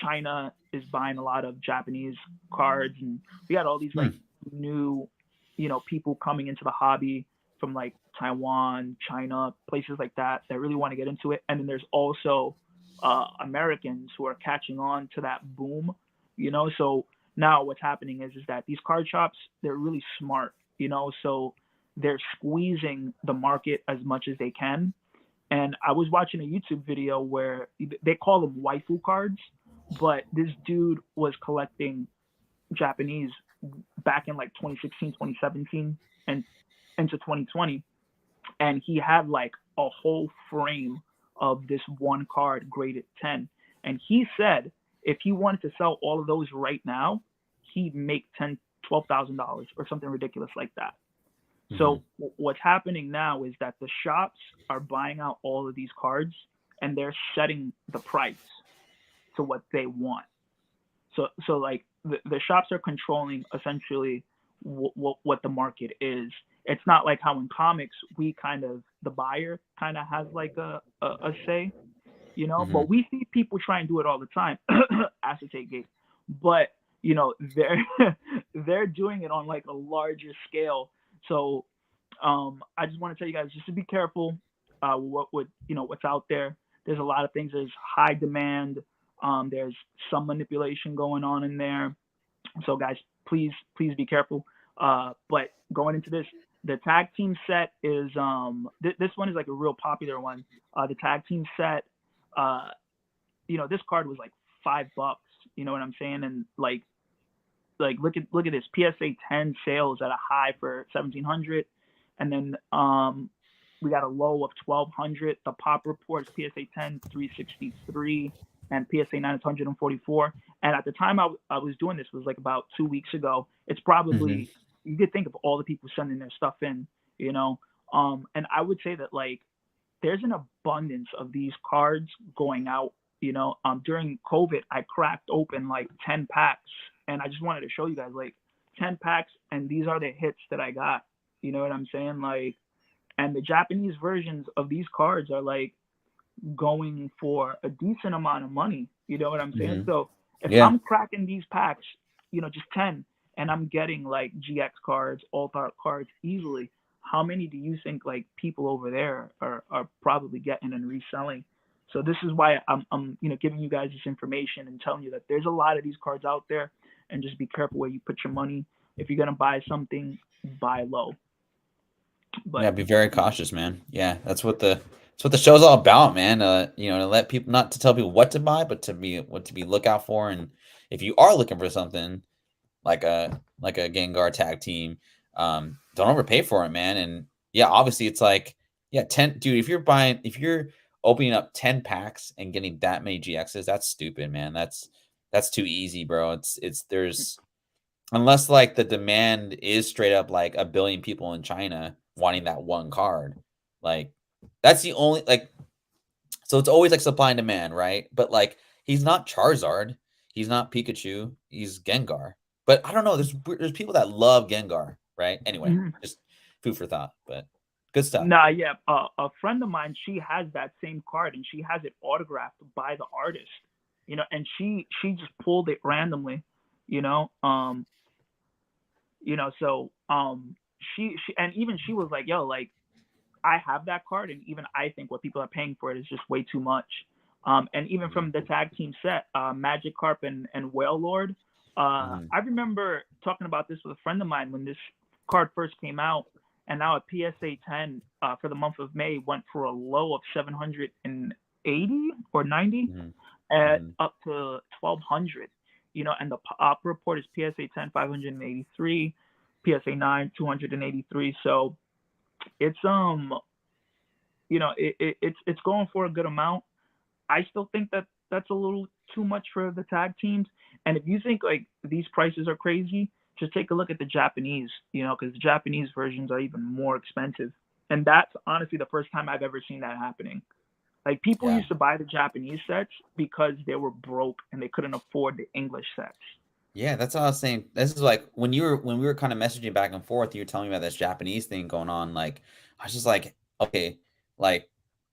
China is buying a lot of Japanese cards, and we got all these Hmm. like new, people coming into the hobby from like Taiwan, China, places like that really want to get into it. And then there's also Americans who are catching on to that boom, So now what's happening is that these card shops, they're really smart, so they're squeezing the market as much as they can. And I was watching a YouTube video where they call them waifu cards, but this dude was collecting Japanese back in like 2016, 2017, and into 2020. And he had like a whole frame of this one card graded 10. And he said if he wanted to sell all of those right now, he'd make $12,000 or something ridiculous like that. So what's happening now is that the shops are buying out all of these cards and they're setting the price to what they want. So like the shops are controlling essentially what the market is. It's not like how in comics we kind of the buyer kind of has like a say, you know. But we see people try and do it all the time, acetate gate. But you know they're doing it on like a larger scale. So I just want to tell you guys just to be careful. What you know what's out there. There's a lot of things. There's high demand. There's some manipulation going on in there. So guys, please be careful. But going into this, the tag team set is this one is like a real popular one. The tag team set, you know, this card was like $5. You know what I'm saying? And like look at this PSA 10 sales at a high for 1,700, and then we got a low of 1,200. The pop reports PSA 10 363 and PSA 9 is 144. And at the time I was doing this was like about 2 weeks ago. It's probably you could think of all the people sending their stuff in, you know. And I would say that like there's an abundance of these cards going out, you know. During COVID, I cracked open like 10 packs, and I just wanted to show you guys like 10 packs, and these are the hits that I got. You know what I'm saying? Like, and the Japanese versions of these cards are like going for a decent amount of money. You know what I'm saying? So if I'm cracking these packs, you know, just 10, and I'm getting like GX cards, alt art cards easily, how many do you think like people over there are probably getting and reselling? So this is why I'm you know giving you guys this information and telling you that there's a lot of these cards out there, and just be careful where you put your money. If you're gonna buy something, buy low. But yeah, be very cautious, man. Yeah, that's what the show's all about, man. You know, to let people, not to tell people what to buy, but to be what to be look out for. And if you are looking for something like a Gengar tag team, don't overpay for it, man. And yeah, obviously it's like, yeah, 10, dude, if you're opening up 10 packs and getting that many GXs, that's stupid, man. That's too easy, bro. There's, unless like the demand is straight up like a billion people in China wanting that one card, like that's the only like. So it's always like supply and demand, right? But like he's not Charizard, he's not Pikachu, he's Gengar. But I don't know. There's people that love Gengar, right? Anyway, just food for thought, but good stuff. Nah, yeah. A friend of mine, she has that same card, and she has it autographed by the artist. You know, and she just pulled it randomly. You know, so she and even she was like, yo, like I have that card, and even I think what people are paying for it is just way too much. And even from the tag team set, Magikarp and Whale Lord, I remember talking about this with a friend of mine when this card first came out, and now a PSA 10 for the month of May went for a low of 780 or 90 at up to 1,200. You know, and the pop report is PSA 10 583, PSA 9 283. So it's you know it's going for a good amount. I still think that that's a little too much for the tag teams. And if you think like these prices are crazy, just take a look at the Japanese, you know, because the Japanese versions are even more expensive. And that's honestly the first time I've ever seen that happening. Like people used to buy the Japanese sets because they were broke and they couldn't afford the English sets. Yeah, that's what I was saying. This is like when we were kind of messaging back and forth, you were telling me about this Japanese thing going on. Like, I was just like, okay, like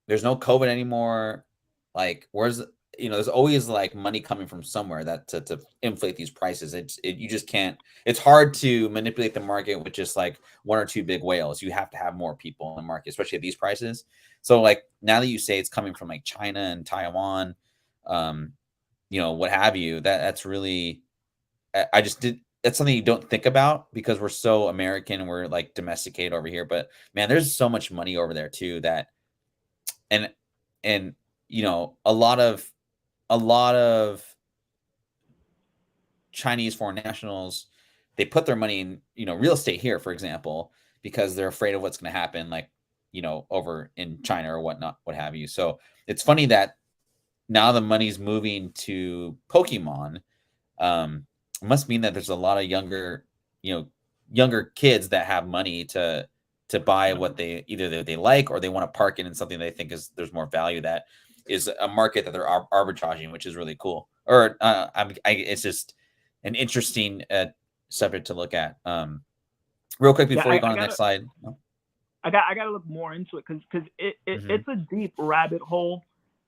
there's no COVID anymore. Like, where's, you know, there's always like money coming from somewhere that to inflate these prices. You just can't. It's hard to manipulate the market with just like one or two big whales. You have to have more people in the market, especially at these prices. So like now that you say it's coming from like China and Taiwan, you know, what have you, that's really, I just did. That's something you don't think about because we're so American and we're like domesticated over here. But man, there's so much money over there too that, and you know, a lot of Chinese foreign nationals, they put their money in, you know, real estate here, for example, because they're afraid of what's going to happen. Like over in China or whatnot, what have you. So it's funny that now the money's moving to Pokemon. It must mean that there's a lot of younger kids that have money to buy what they either they like, or they want to park it in something they think there's more value, that is a market that they're arbitraging, which is really cool. Or it's just an interesting subject to look at. Real quick Yeah, before you go on the next slide. I got to look more into it because it's a deep rabbit hole,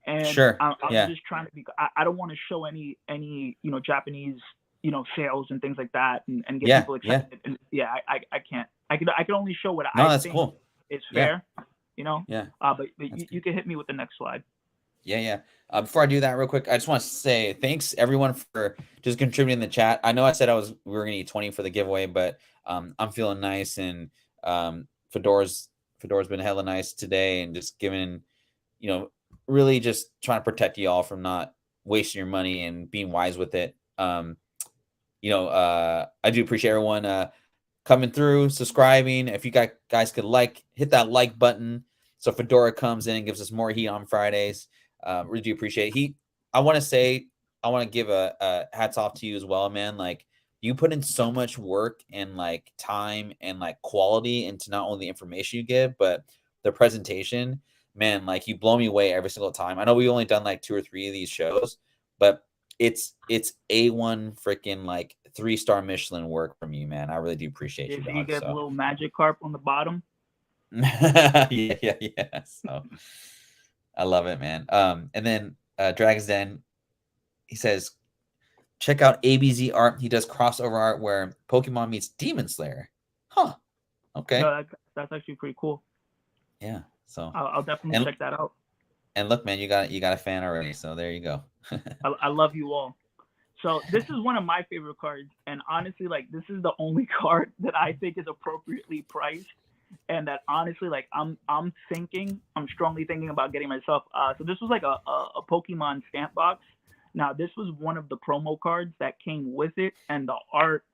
and Sure. I'm Yeah. just trying to be. I don't want to show any Japanese sales and things like that, and get people excited. And I can't. I can only show what I that's think cool. is fair. Yeah. But you can hit me with the next slide. Yeah. Before I do that real quick, I just want to say thanks everyone for just contributing in the chat. I know I said we were going to eat 20 for the giveaway, but I'm feeling nice, and Fedora's been hella nice today, and just giving, really just trying to protect you all from not wasting your money and being wise with it. I do appreciate everyone coming through, subscribing. If you guys could hit that like button, so Fedora comes in and gives us more heat on Fridays. Really do appreciate it. I want to give a hats off to you as well, man. Like, you put in so much work and like time and like quality into not only the information you give, but the presentation. Man, like, you blow me away every single time. I know we only done like 2 or 3 of these shows, but it's A1 freaking like 3-star Michelin work from you, man. I really do appreciate you. Did you get a little magic carp on the bottom? yeah. So I love it, man. And then Dragon's Den, he says, check out ABZ art. He does crossover art where Pokemon meets Demon Slayer. Huh. Okay. No, that's actually pretty cool. Yeah. So I'll definitely check that out. And look, man, you got a fan already. So there you go. I love you all. So this is one of my favorite cards, and honestly, like, this is the only card that I think is appropriately priced, and that honestly, like, I'm strongly thinking about getting myself. So this was like a Pokemon stamp box. Now, this was one of the promo cards that came with it, and the art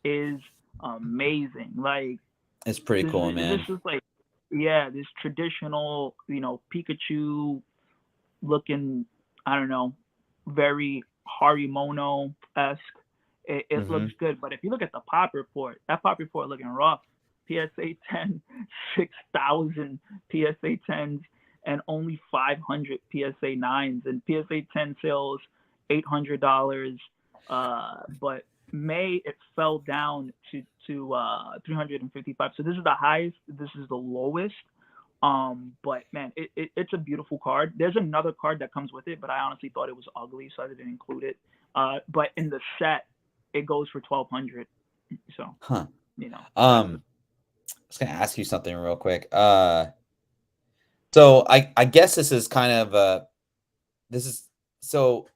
is amazing. Like, it's pretty cool, man. This is like, this traditional, Pikachu looking, I don't know, very Harimono-esque. It looks good. But if you look at the pop report, that pop report looking rough. PSA 10, 6,000 PSA 10s, and only 500 PSA 9s. And PSA 10 sales, $800. But May, it fell down to 355. So this is the highest. This is the lowest. But man, it's a beautiful card. There's another card that comes with it, but I honestly thought it was ugly, so I didn't include it. But in the set, it goes for 1,200. So, I was gonna ask you something real quick. So I guess this is kind of so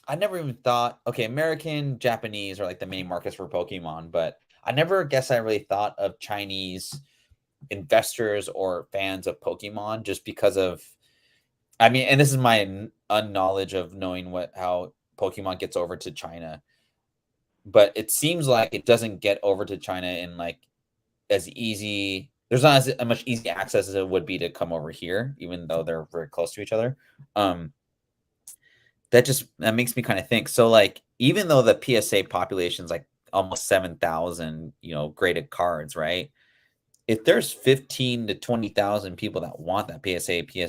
I never even thought, okay, American, Japanese are like the main markets for Pokemon, but I never guess I really thought of Chinese investors or fans of Pokemon, just because of, I mean, and this is my unknowledge of knowing how Pokemon gets over to China, but it seems like it doesn't get over to China in like as easy. There's not as much easy access as it would be to come over here, even though they're very close to each other. That makes me kind of think. So like, even though the PSA population is like almost 7,000, graded cards, right? If there's 15 to 20,000 people that want that PSA 10,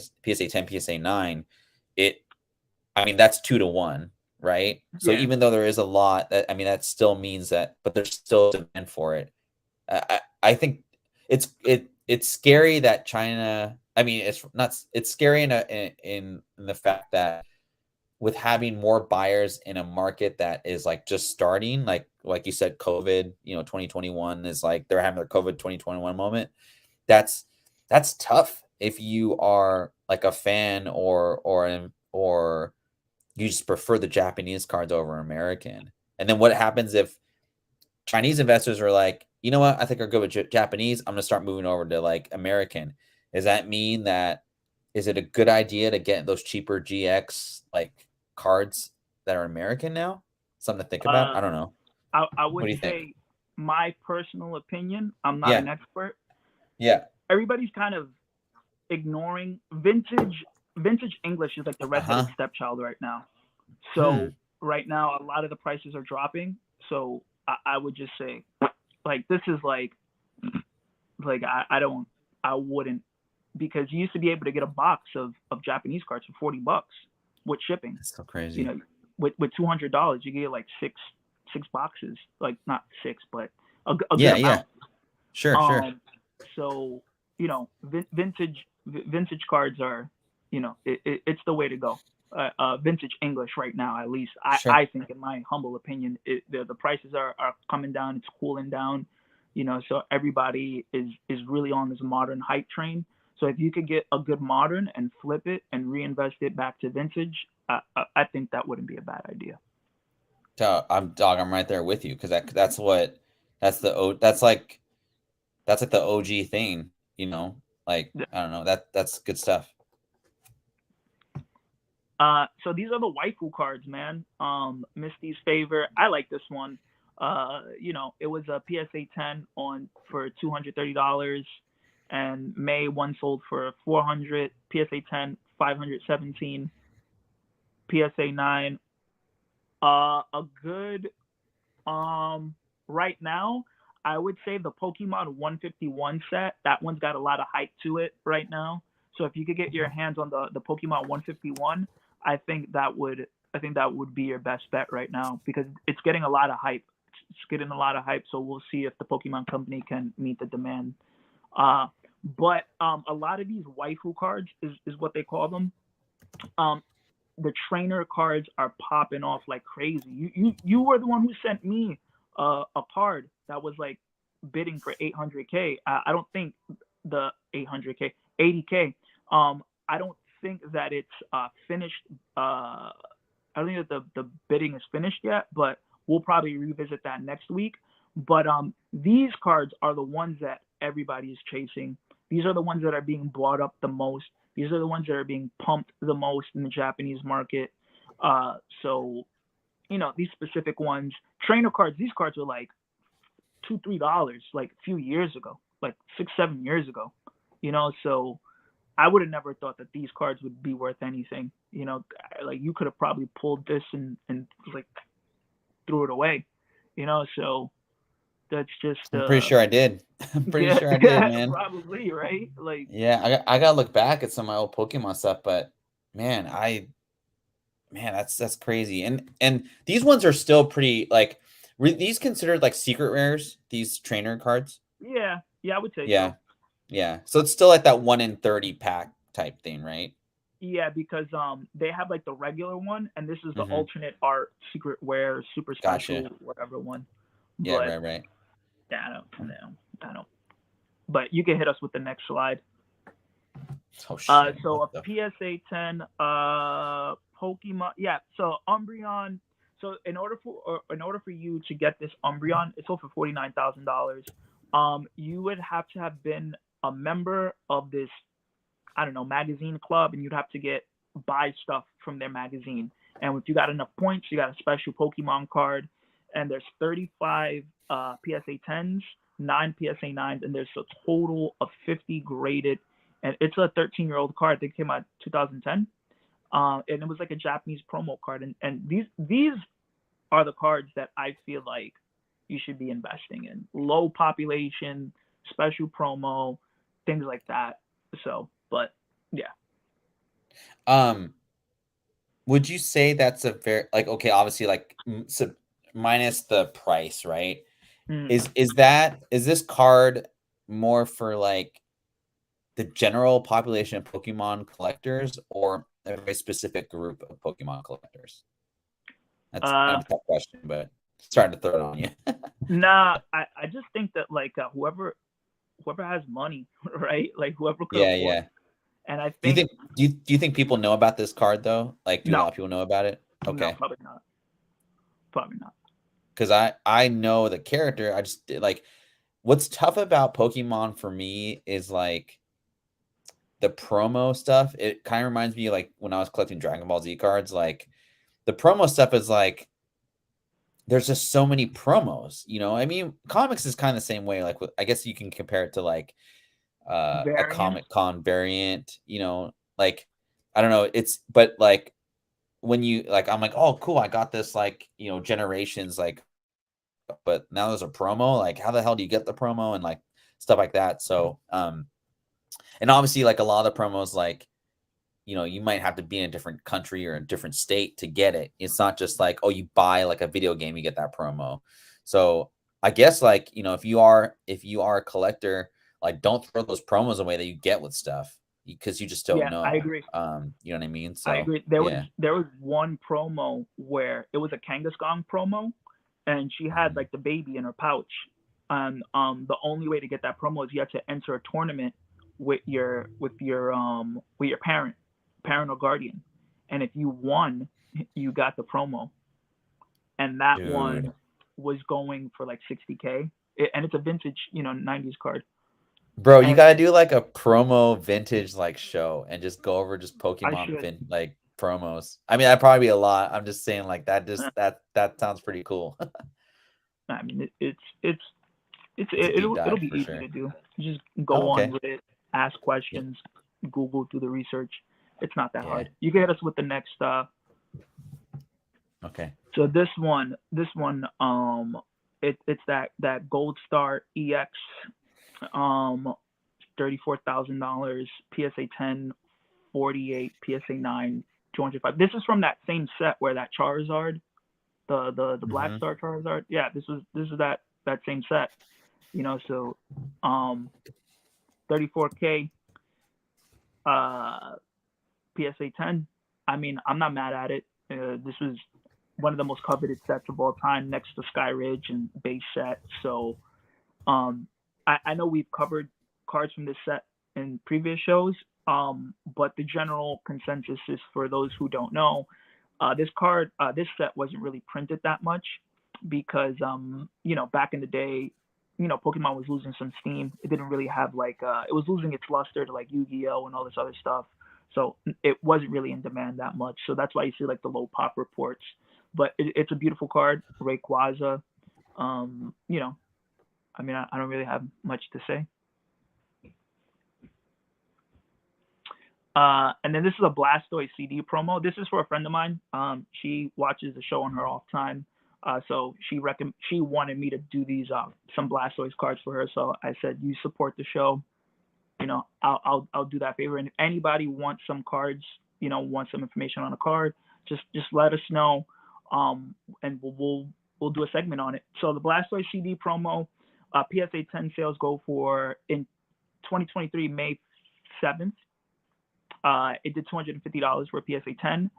PSA 9, that's 2 to 1, right? So even though there is a lot, that still means that, but there's still demand for it. I think it's scary that China. It's scary in the fact that with having more buyers in a market that is like just starting, like you said, COVID, 2021 is like they're having their COVID 2021 moment. That's tough if you are like a fan or you just prefer the Japanese cards over American. And then what happens if Chinese investors are like, you know what, I think I'll go with Japanese. I'm going to start moving over to like American. Does that mean that, is it a good idea to get those cheaper GX like cards that are American now? Something to think about. I don't know. I would say my personal opinion. I'm not an expert. Yeah. Everybody's kind of ignoring vintage English is like the redheaded stepchild right now. So right now, a lot of the prices are dropping. So I would just say, like, this is like I wouldn't, because you used to be able to get a box of Japanese cards for $40 with shipping. That's so crazy. You know, with $200, you get like six boxes, like not six, but a good amount. Yeah. Sure. So, you know, vintage cards are, you know, it's the way to go. Vintage English right now, at least I think, in my humble opinion, the prices are coming down. It's cooling down, you know. So everybody is really on this modern hype train. So if you could get a good modern and flip it and reinvest it back to vintage, I think that wouldn't be a bad idea. I'm right there with you, because that's like the OG thing, you know. Like, I don't know, that's good stuff. So these are the waifu cards, man. Misty's favorite. I like this one. You know, it was a PSA 10 for $230, and May one sold for 400. PSA 10 517. PSA 9. A good right now, I would say the Pokemon 151 set. That one's got a lot of hype to it right now. So if you could get your hands on the Pokemon 151, I think that would be your best bet right now, because it's getting a lot of hype. It's getting a lot of hype. So we'll see if the Pokemon Company can meet the demand. But a lot of these waifu cards is what they call them. The trainer cards are popping off like crazy. You were the one who sent me a card that was like bidding for 800K. I don't think the 800K, 80K. I don't think that it's finished. I don't think that the bidding is finished yet, but we'll probably revisit that next week. But these cards are the ones that everybody is chasing. These are the ones that are being brought up the most. These are the ones that are being pumped the most in the Japanese market. So, you know, these specific ones, trainer cards, these cards were like $2-3 like a few years ago, like 6-7 years ago, you know. So I would have never thought that these cards would be worth anything, you know. Like, you could have probably pulled this and like threw it away, you know. So that's just I'm pretty sure I did. I'm pretty sure I did, man. Probably, right? Like, yeah, I gotta look back at some of my old Pokemon stuff, but man, that's crazy. And these ones are still pretty, like, these considered like secret rares, these trainer cards? Yeah, I would say so. Yeah. So it's still like that 1 in 30 pack type thing, right? Yeah, because they have like the regular one, and this is the alternate art secret rare super special whatever one. Yeah, right. I don't. But you can hit us with the next slide. Oh shit. So a PSA 10 Pokemon. Yeah, so Umbreon. So in order for you to get this Umbreon, it's sold for $49,000. You would have to have been a member of this, I don't know, magazine club, and you'd have to buy stuff from their magazine. And if you got enough points, you got a special Pokemon card. And there's 35 PSA 10s, 9 PSA 9s, and there's a total of 50 graded. And it's a 13-year-old card. They came out 2010. And it was like a Japanese promo card. And these are the cards that I feel like you should be investing in. Low population, special promo, things like that. So, but yeah. Would you say that's a very, like, okay, obviously, like, so minus the price, right? Is this card more for like the general population of Pokemon collectors, or a very specific group of Pokemon collectors? That's kind of a tough question, but starting to throw it on you. Nah, I just think that like whoever has money, right? Like whoever could afford. Yeah. And I think do you think people know about this card though? Like, do a lot of people know about it? Okay. No, probably not. Because I know the character. I just, like, what's tough about Pokemon for me is like the promo stuff. It kind of reminds me, like, when I was collecting Dragon Ball Z cards, like the promo stuff is like, there's just so many promos, you know. I mean, comics is kind of the same way. Like, I guess you can compare it to like a Variant. Comic Con variant, like I don't know, but like when you like I'm like, oh cool, I got this like, generations like, but now there's a promo, like how the hell do you get the promo and like stuff like that. So and obviously like a lot of the promos, like you might have to be in a different country or a different state to get it. It's not just like, oh, you buy like a video game, you get that promo. So I guess like, if you are a collector, like don't throw those promos away that you get with stuff because you just don't Yeah, know. I agree. You know what I mean? I So agree. There was yeah. one promo where it was a Kangaskhan promo, and she had like the baby in her pouch. And the only way to get that promo is you have to enter a tournament with your parent or guardian, and if you won, you got the promo, and that Dude. one was going for like 60K, and it's a vintage 90s card. Bro, you And gotta do like a promo vintage like show and just go over just I Pokemon should. like promos. I mean, that'd probably be a lot. I'm just saying like that sounds pretty cool. I mean, It's a deep it'll dive be for easy to sure. do. You just Oh, go on okay. Reddit, ask Yeah. questions, Google, do the research. It's not that Yeah. hard. You can hit us with the next. Okay. So this one, it's that Gold Star EX, $34,000, PSA 10, 48, PSA 9, 205. This is from that same set where that Charizard, the Black Star Charizard. Yeah, this is that same set. So 34K, PSA 10. I mean, I'm not mad at it. This was one of the most coveted sets of all time, next to Sky Ridge and base set. So I know we've covered cards from this set in previous shows, but the general consensus is, for those who don't know, this set wasn't really printed that much because back in the day, Pokemon was losing some steam. It didn't really have like it was losing its luster to like Yu-Gi-Oh and all this other stuff. So it wasn't really in demand that much. So that's why you see like the low pop reports. But it's a beautiful card, Rayquaza. I mean, I don't really have much to say. And then this is a Blastoise CD promo. This is for a friend of mine. She watches the show on her off time. So she wanted me to do these some Blastoise cards for her. So I said, you support the show, I'll do that favor. And if anybody wants some cards, wants some information on a card, just let us know, and we'll do a segment on it. So the Blastoise CD promo, PSA 10 sales go for in 2023 May 7th. It did $250 for a PSA 10.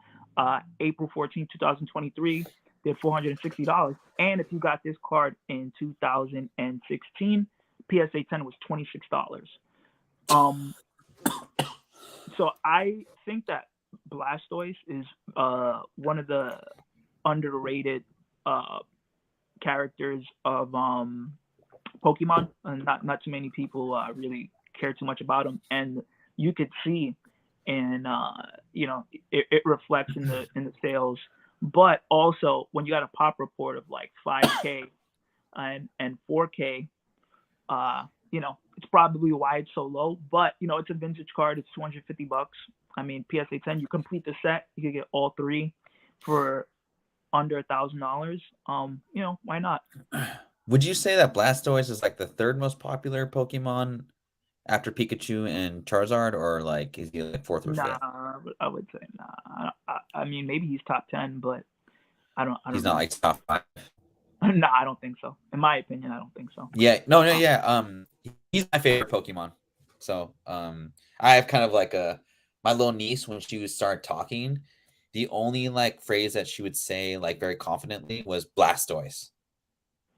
April 14, 2023, did $460. And if you got this card in 2016, PSA 10 was $26. So I think that Blastoise is one of the underrated characters of Pokemon, and not too many people really care too much about him. And you could see, and it reflects in the sales. But also, when you got a pop report of like 5K and 4K, it's probably why it's so low. But it's a vintage card. It's $250. I mean, PSA 10. You complete the set, you could get all three for under $1,000. Why not? Would you say that Blastoise is like the third most popular Pokemon after Pikachu and Charizard, or like is he like fourth or fifth? I would say nah. I mean, maybe he's top 10, but I don't He's know. not like top 5. No, I don't think so. In my opinion, I don't think so. Yeah, no, yeah. He's my favorite Pokemon. So, I have kind of like my little niece, when she would start talking, the only like phrase that she would say like very confidently was Blastoise.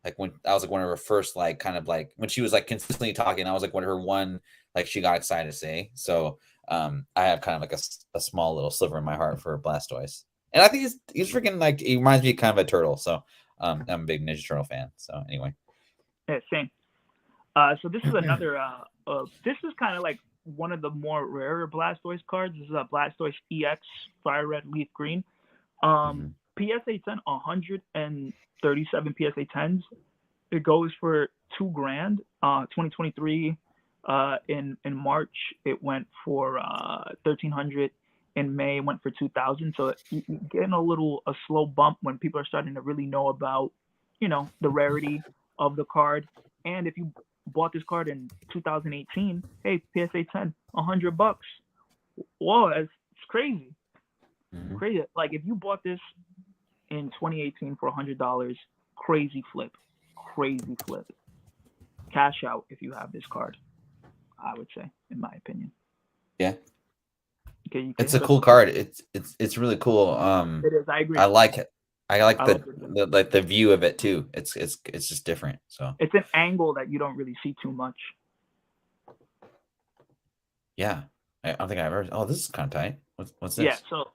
Like when I was like one of her first like kind of like when she was like consistently talking, I was like one of her one like she got excited to say. So, I have kind of like a small little sliver in my heart for Blastoise, and I think he's freaking like he reminds me kind of a turtle. So, I'm a big Ninja Turtle fan. So anyway. Yeah, same. So this is another. This is kind of like one of the more rarer Blastoise cards. This is a Blastoise EX Fire Red Leaf Green. PSA 10, 137 PSA 10s. It goes for $2,000. 2023 In March, it went for 1,300. In May, it went for 2,000. So getting a slow bump when people are starting to really know about, the rarity of the card. And if you bought this card in 2018, hey, PSA 10, $100. Whoa, it's crazy. Mhm. Crazy. Like if you bought this in 2018 for $100, crazy flip. Crazy flip. Cash out if you have this card, I would say, in my opinion. Yeah. Okay, you can It's a hit us cool with the. card. It's really cool. It is. I agree. I like it. I like I like it. the view of it too. It's just different. So It's an angle that you don't really see too much. yeah, I don't think I've ever. Oh, this is kind of tight. What's Yeah. this? So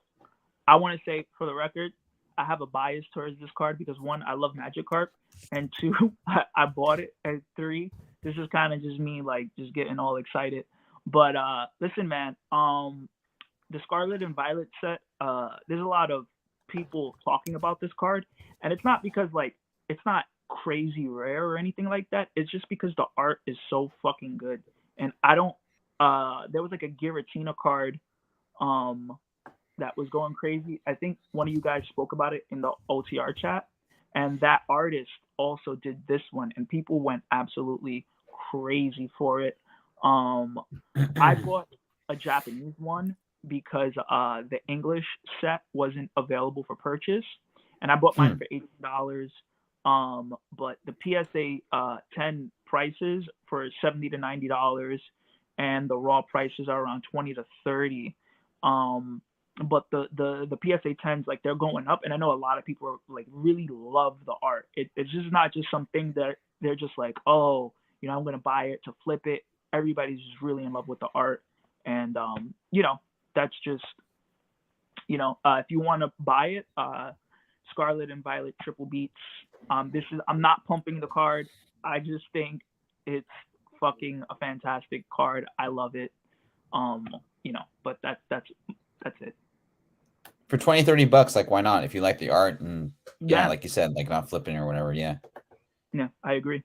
I want to say for the record, I have a bias towards this card because one, I love Magikarp, and two, I bought it at 3. This is kind of just me like just getting all excited. But listen, man, the Scarlet and Violet set, there's a lot of people talking about this card, and it's not because like it's not crazy rare or anything like that. It's just because the art is so fucking good, and I don't. There was like a Giratina card, um, that was going crazy. I think one of you guys spoke about it in the OTR chat, and that artist also did this one, and people went absolutely crazy for it. Um, I bought a Japanese one because the English set wasn't available for purchase, and I bought mine Hmm. for $18. But the PSA 10 prices for $70 to $90, and the raw prices are around 20 to 30. Um, but the PSA 10s, like, they're going up, and I know a lot of people are like really love the art. It's just not just something that they're just like, oh, I'm gonna buy it to flip it. Everybody's just really in love with the art, and that's just if you want to buy it, Scarlet and Violet Triple Beats. I'm not pumping the card. I just think it's fucking a fantastic card. I love it. But that's it. For 20-30 bucks, like why not? If you like the art and yeah, Yeah, like you said, like not flipping or whatever. Yeah. yeah, I agree.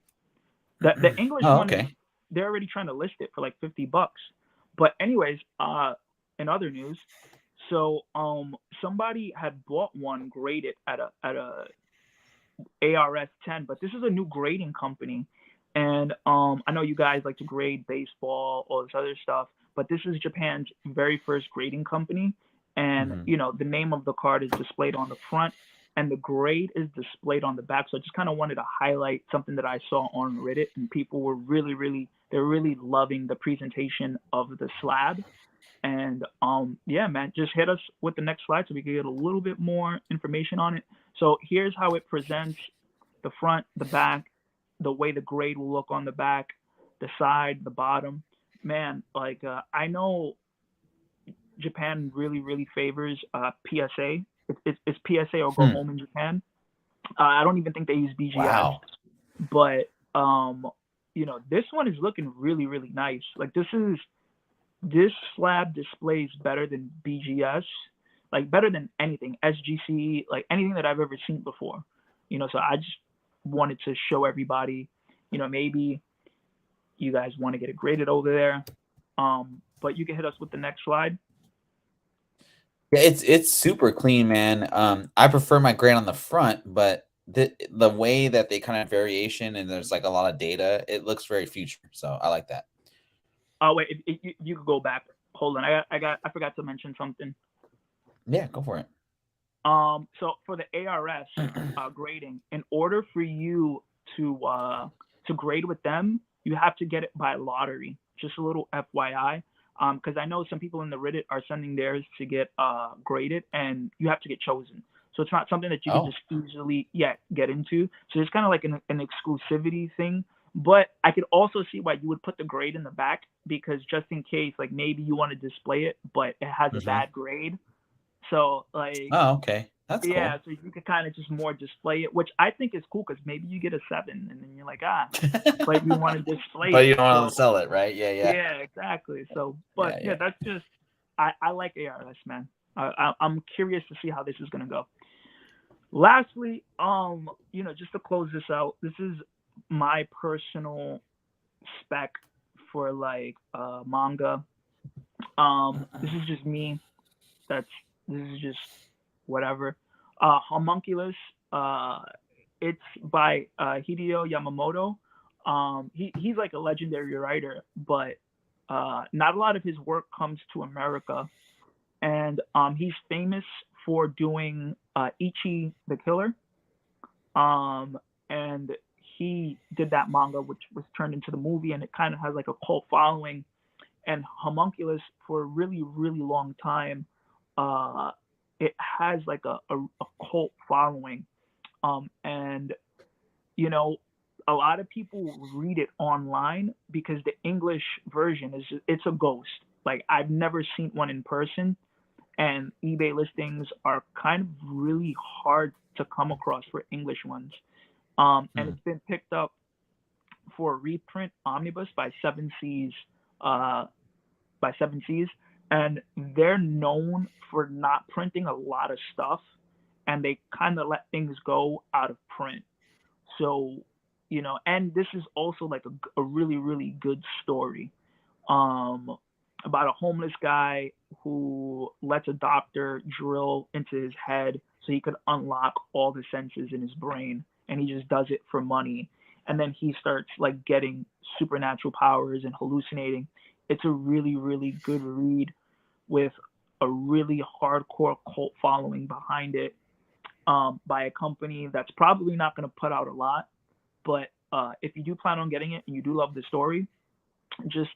The English Oh, one is, okay. they're already trying to list it for like $50. But anyways, in other news, so somebody had bought one graded at a ARS 10, but this is a new grading company. And I know you guys like to grade baseball, all this other stuff, but this is Japan's very first grading company. And, Mhm. the name of the card is displayed on the front and the grade is displayed on the back. So I just kind of wanted to highlight something that I saw on Reddit, and people were they're really loving the presentation of the slab. And yeah, man, just hit us with the next slide so we can get a little bit more information on it. So here's how it presents: the front, the back, the way the grade will look on the back, the side, the bottom. Man, like I know Japan really favors PSA. It's PSA or go Hmm. home in Japan. I don't even think they use BGS, Wow. but this one is looking really nice. Like this slab displays better than BGS, like better than anything, SGC, like anything that I've ever seen before. So I just wanted to show everybody, maybe you guys want to get it graded over there. But you can hit us with the next slide. Yeah, it's super clean, man. I prefer my grade on the front, but the way that they kind of variation and there's like a lot of data, it looks very future. So I like that. Oh wait, if you could go back. Hold on, I forgot to mention something. Yeah, go for it. So for the ARS grading, in order for you to grade with them, you have to get it by lottery. Just a little FYI, because I know some people in the Reddit are sending theirs to get graded, and you have to get chosen. So it's not something that you can Oh. just easily get into. So it's kind of like an exclusivity thing. But I could also see why you would put the grade in the back, because just in case, like maybe you want to display it, but it has a Hmm. bad grade. So like, Oh, okay. That's yeah, cool. so you could kind of just more display it, which I think is cool because maybe you get a 7 and then you're like, but you want to display But it. you don't want So to sell it, right? Yeah, yeah. yeah, exactly. So, but Yeah, yeah, yeah. that's just, I like ARS, man. I'm curious to see how this is gonna go. Lastly, just to close this out, this is my personal spec for like manga. This is just me. That's this is just whatever. Homunculus. It's by Hideo Yamamoto. He's like a legendary writer, but not a lot of his work comes to America, and he's famous for doing Ichi the Killer. And he did that manga, which was turned into the movie, and it kind of has like a cult following. And Homunculus, for a really, really long time, uh, it has like a cult following. And you know, a lot of people read it online because the English version it's a ghost. Like I've never seen one in person, and eBay listings are kind of really hard to come across for English ones. And it's been picked up for a reprint omnibus by Seven Seas, and they're known for not printing a lot of stuff, and they kind of let things go out of print. So, and this is also like a really, really good story about a homeless guy who lets a doctor drill into his head so he could unlock all the senses in his brain, and he just does it for money. And then he starts like getting supernatural powers and hallucinating. It's a really, really good read with a really hardcore cult following behind it, by a company that's probably not going to put out a lot. But if you do plan on getting it and you do love the story, just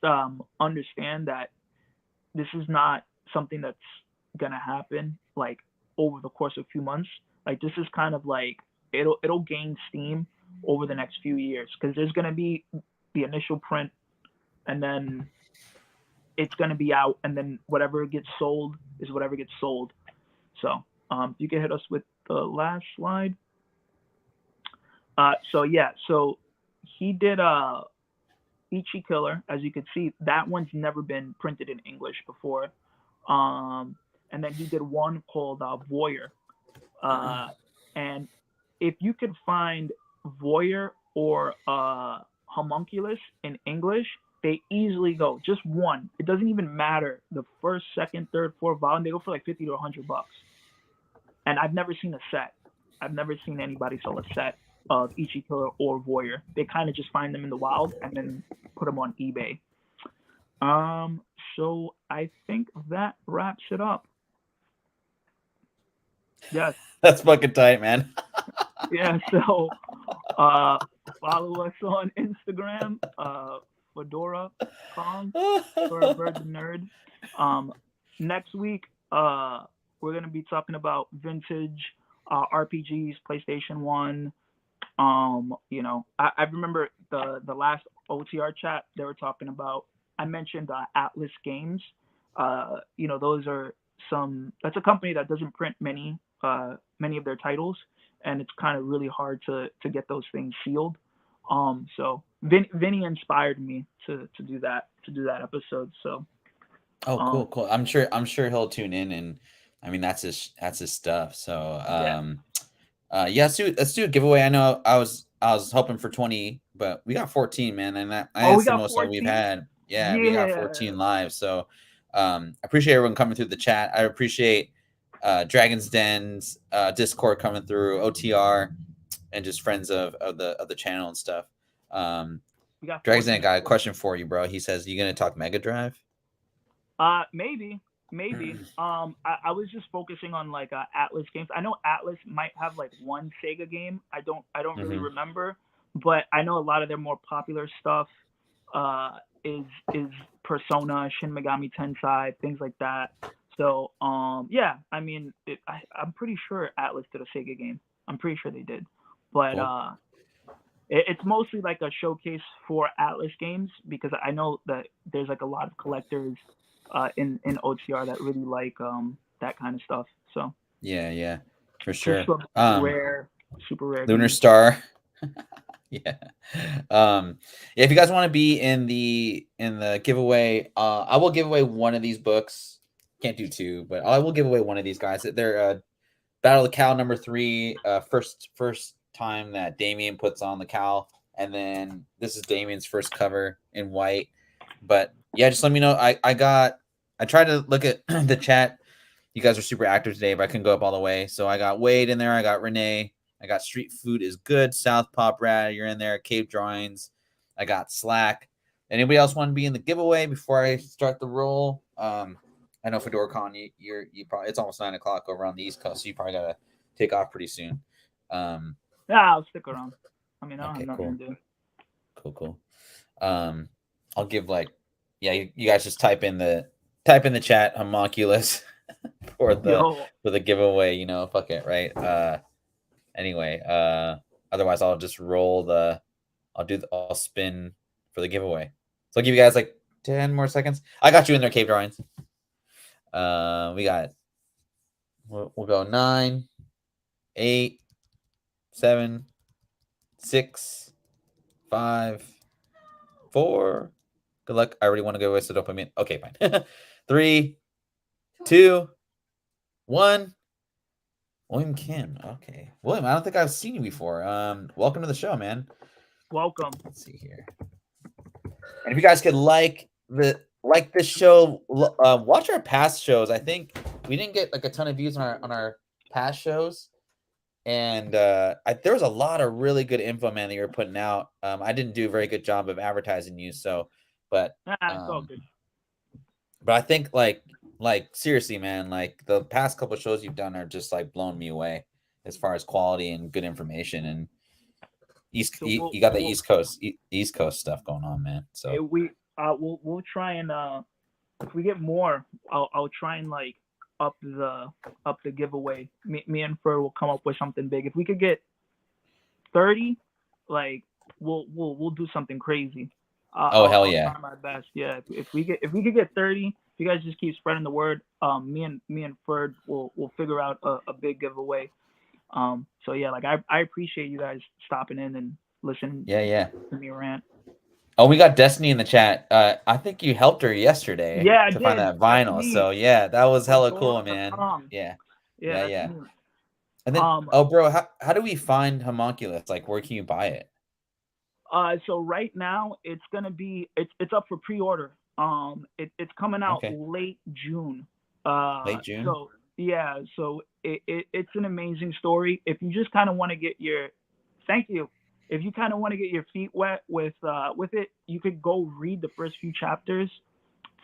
understand that this is not something that's going to happen like over the course of a few months. Like this is kind of like it'll gain steam over the next few years, because there's going to be the initial print, and then it's going to be out, and then whatever gets sold is whatever gets sold. So you can hit us with the last slide. So he did Ichi Killer. As you can see, that one's never been printed in English before. And then he did one called Voyeur. And if you could find Voyeur or Homunculus in English, they easily go just one. It doesn't even matter the first, second, third, fourth volume. They go for like $50 to $100. And I've never seen a set. I've never seen anybody sell a set of Ichi Killer or Voyeur. They kind of just find them in the wild and then put them on eBay. So I think that wraps it up. Yes. That's fucking tight, man. Yeah, so follow us on Instagram, Fedora Kong, for a Virgin Nerd. Next week, we're going to be talking about vintage RPGs, PlayStation 1. I remember the last OTR chat, they were talking about, I mentioned Atlas Games. Those are that's a company that doesn't print many of their titles, and it's kind of really hard to get those things sealed. So Vinny inspired me to do that episode. So cool. I'm sure he'll tune in, and I mean that's his stuff. So let's do a giveaway. I know I was hoping for 20, but we got 14, man, and that's the most 14? We've had. Yeah, we got 14 live. So I appreciate everyone coming through the chat. I appreciate Dragon's Den's Discord coming through, OTR, and just friends of the channel and stuff. Dragon's Den got a question for you, bro. He says, "You gonna talk Mega Drive?" Maybe. I was just focusing on like Atlas games. I know Atlas might have like one Sega game. I don't really remember, but I know a lot of their more popular stuff is Persona, Shin Megami Tensei, things like that. So yeah, I mean, I'm pretty sure Atlas did a Sega game. I'm pretty sure they did, but cool. It's mostly like a showcase for Atlas games, because I know that there's like a lot of collectors in OTR that really like that kind of stuff. So yeah, for sure. Super rare. Lunar games. Star. Yeah. If you guys want to be in the giveaway, I will give away one of these books. Can't do two, but I will give away one of these guys. They're Battle of the Cow number 3, first time that Damien puts on the cow, and then this is Damien's first cover in white. But yeah, just let me know. I tried to look at the chat. You guys are super active today, but I couldn't go up all the way. So I got Wade in there. I got Renee. I got Street Food is Good. South Pop Rad, you're in there. Cave Drawings. I got Slack. Anybody else want to be in the giveaway before I start the roll? I know Fedora Kong, you probably, it's almost 9 o'clock over on the East Coast, so you probably gotta take off pretty soon. Yeah, I'll stick around. I mean, I don't Okay, have nothing to do. Cool. I'll give you guys just type in the chat homunculus for the giveaway. Fuck it, right? Anyway, otherwise I'll just I'll spin for the giveaway. So I'll give you guys like 10 more seconds. I got you in there, Cave Drawings. We'll go 9, 8, 7, 6, 5, 4. Good luck. I already want to go with the dopamine. Okay, fine. 3, 2, 1. William Kim. Okay. William, I don't think I've seen you before. Welcome to the show, man. Welcome. Let's see here. And if you guys could like this show, watch our past shows. I think we didn't get like a ton of views on our past shows. And there was a lot of really good info, man, that you were putting out. I didn't do a very good job of advertising you, but I think like seriously, man, like the past couple of shows you've done are just like blowing me away as far as quality and good information. And you got the East Coast stuff going on, man. So we'll try and if we get more, I'll try and like up the giveaway. Me and Fur will come up with something big. If we could get 30, like we'll do something crazy. Hell yeah! I'll try my best. Yeah, if we could get 30, if you guys just keep spreading the word, me and Ferd will figure out a big giveaway. So yeah, like I appreciate you guys stopping in and listening. Yeah. To me rant. Oh, we got Destiny in the chat. I think you helped her yesterday to find that vinyl. So yeah, that was hella cool, man. Yeah. And then, bro, how do we find Homunculus? Like, where can you buy it? So right now it's gonna be it's up for pre-order. It's coming out late June. Late June. So yeah, so it's an amazing story. If you just kind of want to get your, thank you. If you kind of want to get your feet wet with it, you could go read the first few chapters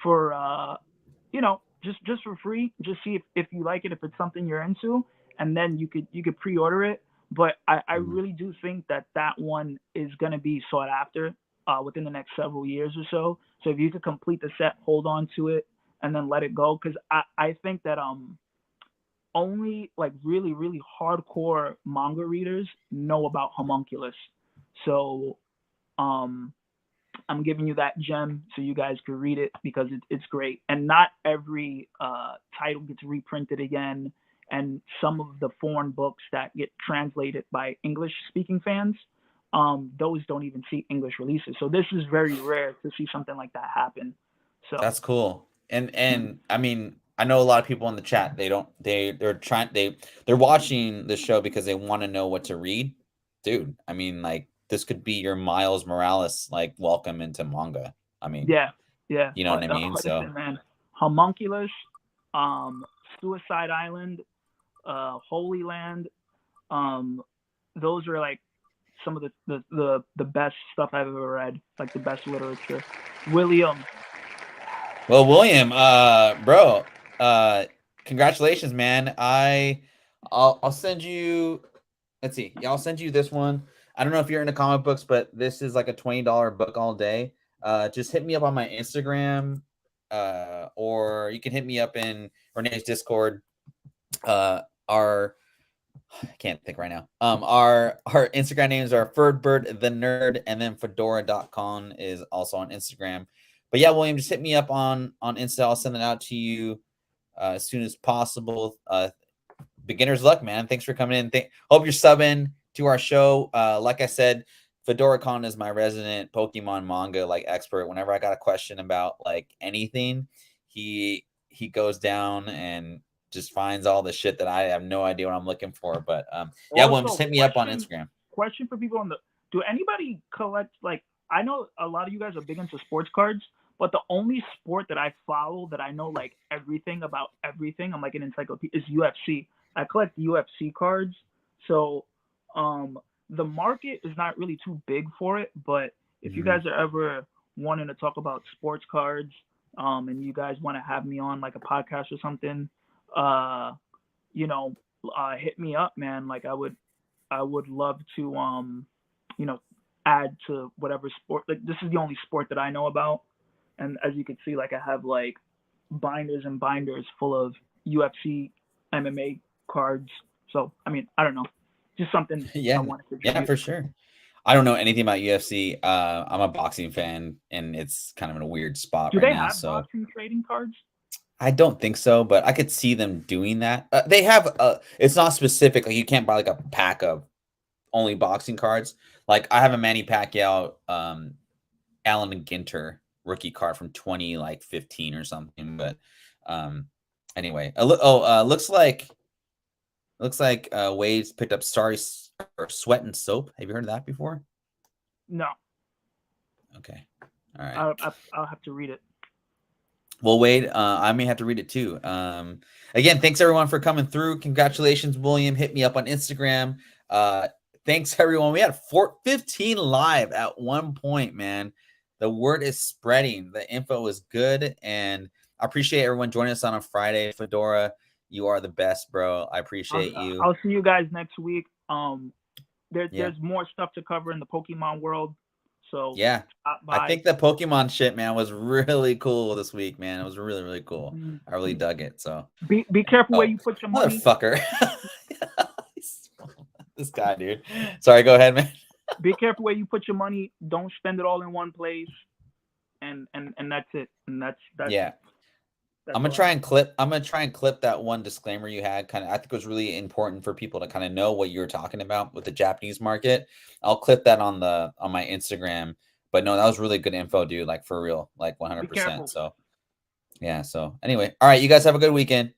for just for free. Just see if you like it, if it's something you're into, and then you could pre-order it. But I really do think that one is going to be sought after within the next several years or so. So if you could complete the set, hold on to it, and then let it go. Because I think that only like really, really hardcore manga readers know about Homunculus. So I'm giving you that gem so you guys could read it because it's great. And not every title gets reprinted again. And some of the foreign books that get translated by English-speaking fans, those don't even see English releases. So this is very rare to see something like that happen. So that's cool. And I mean, I know a lot of people in the chat. They're watching the show because they want to know what to read, dude. I mean, like this could be your Miles Morales like welcome into manga. I mean, yeah, you know what I mean. So man, Homunculus, Suicide Island, Holy Land, those are like some of the best stuff I've ever read, like the best literature. William, bro, congratulations, man. I'll send you, let's see, I'll send you this one. I don't know if you're into comic books, but this is like a $20 book all day. Just hit me up on my Instagram, or you can hit me up in Renee's Discord. I can't think right now. Our Instagram names are Ferdbird the Nerd, and then Fedora.com is also on Instagram. But yeah, William, just hit me up on Insta. I'll send it out to you as soon as possible. Beginner's luck, man. Thanks for coming in. Hope you're subbing to our show. Like I said, Fedora Kong is my resident Pokemon manga like expert. Whenever I got a question about like anything, he goes down and just finds all the shit that I have no idea what I'm looking for. But yeah, William, just hit me up on Instagram. Question for people do anybody collect, like, I know a lot of you guys are big into sports cards, But the only sport that I follow that I know like everything about everything, I'm like an encyclopedia, is UFC. I collect UFC cards. So the market is not really too big for it, but if you guys are ever wanting to talk about sports cards, and you guys want to have me on like a podcast or something, you know, hit me up, man. Like I would love to, you know, add to whatever sport. Like this is the only sport that I know about, and as you can see, like I have like binders and binders full of UFC, MMA cards. So I mean, I don't know, just something I Yeah, wanted to yeah, contribute. for sure. I don't know anything about UFC. I'm a boxing fan, and it's kind of in a weird spot Do right they now. have So boxing trading cards? I don't think so, but I could see them doing that. They have. It's not specific. Like you can't buy like a pack of only boxing cards. Like I have a Manny Pacquiao, Allen and Ginter rookie card from 2015 or something. But anyway, looks like Wade's picked up Starry or Sweat and Soap. Have you heard of that before? No. Okay. All right. I'll have to read it. Well, Wade, I may have to read it too. Again, thanks everyone for coming through. Congratulations, William. Hit me up on Instagram. Thanks everyone. We had 15 live at one point, man. The word is spreading. The info is good, and I appreciate everyone joining us on a Friday. Fedora, you are the best, bro. I appreciate you. I'll see you guys next week. There's more stuff to cover in the Pokemon world. So yeah, I think the Pokemon shit, man, was really cool this week, man. It was really, really cool. I really dug it. So be careful where you put your money. Motherfucker. This guy, dude. Sorry, go ahead, man. Be careful where you put your money. Don't spend it all in one place. And that's it. And that's yeah. I'm gonna try and clip that one disclaimer you had. I think it was really important for people to kind of know what you were talking about with the Japanese market. I'll clip that on my Instagram. But no, that was really good info, dude. Like for real, like 100%. So yeah. So anyway, all right, you guys have a good weekend.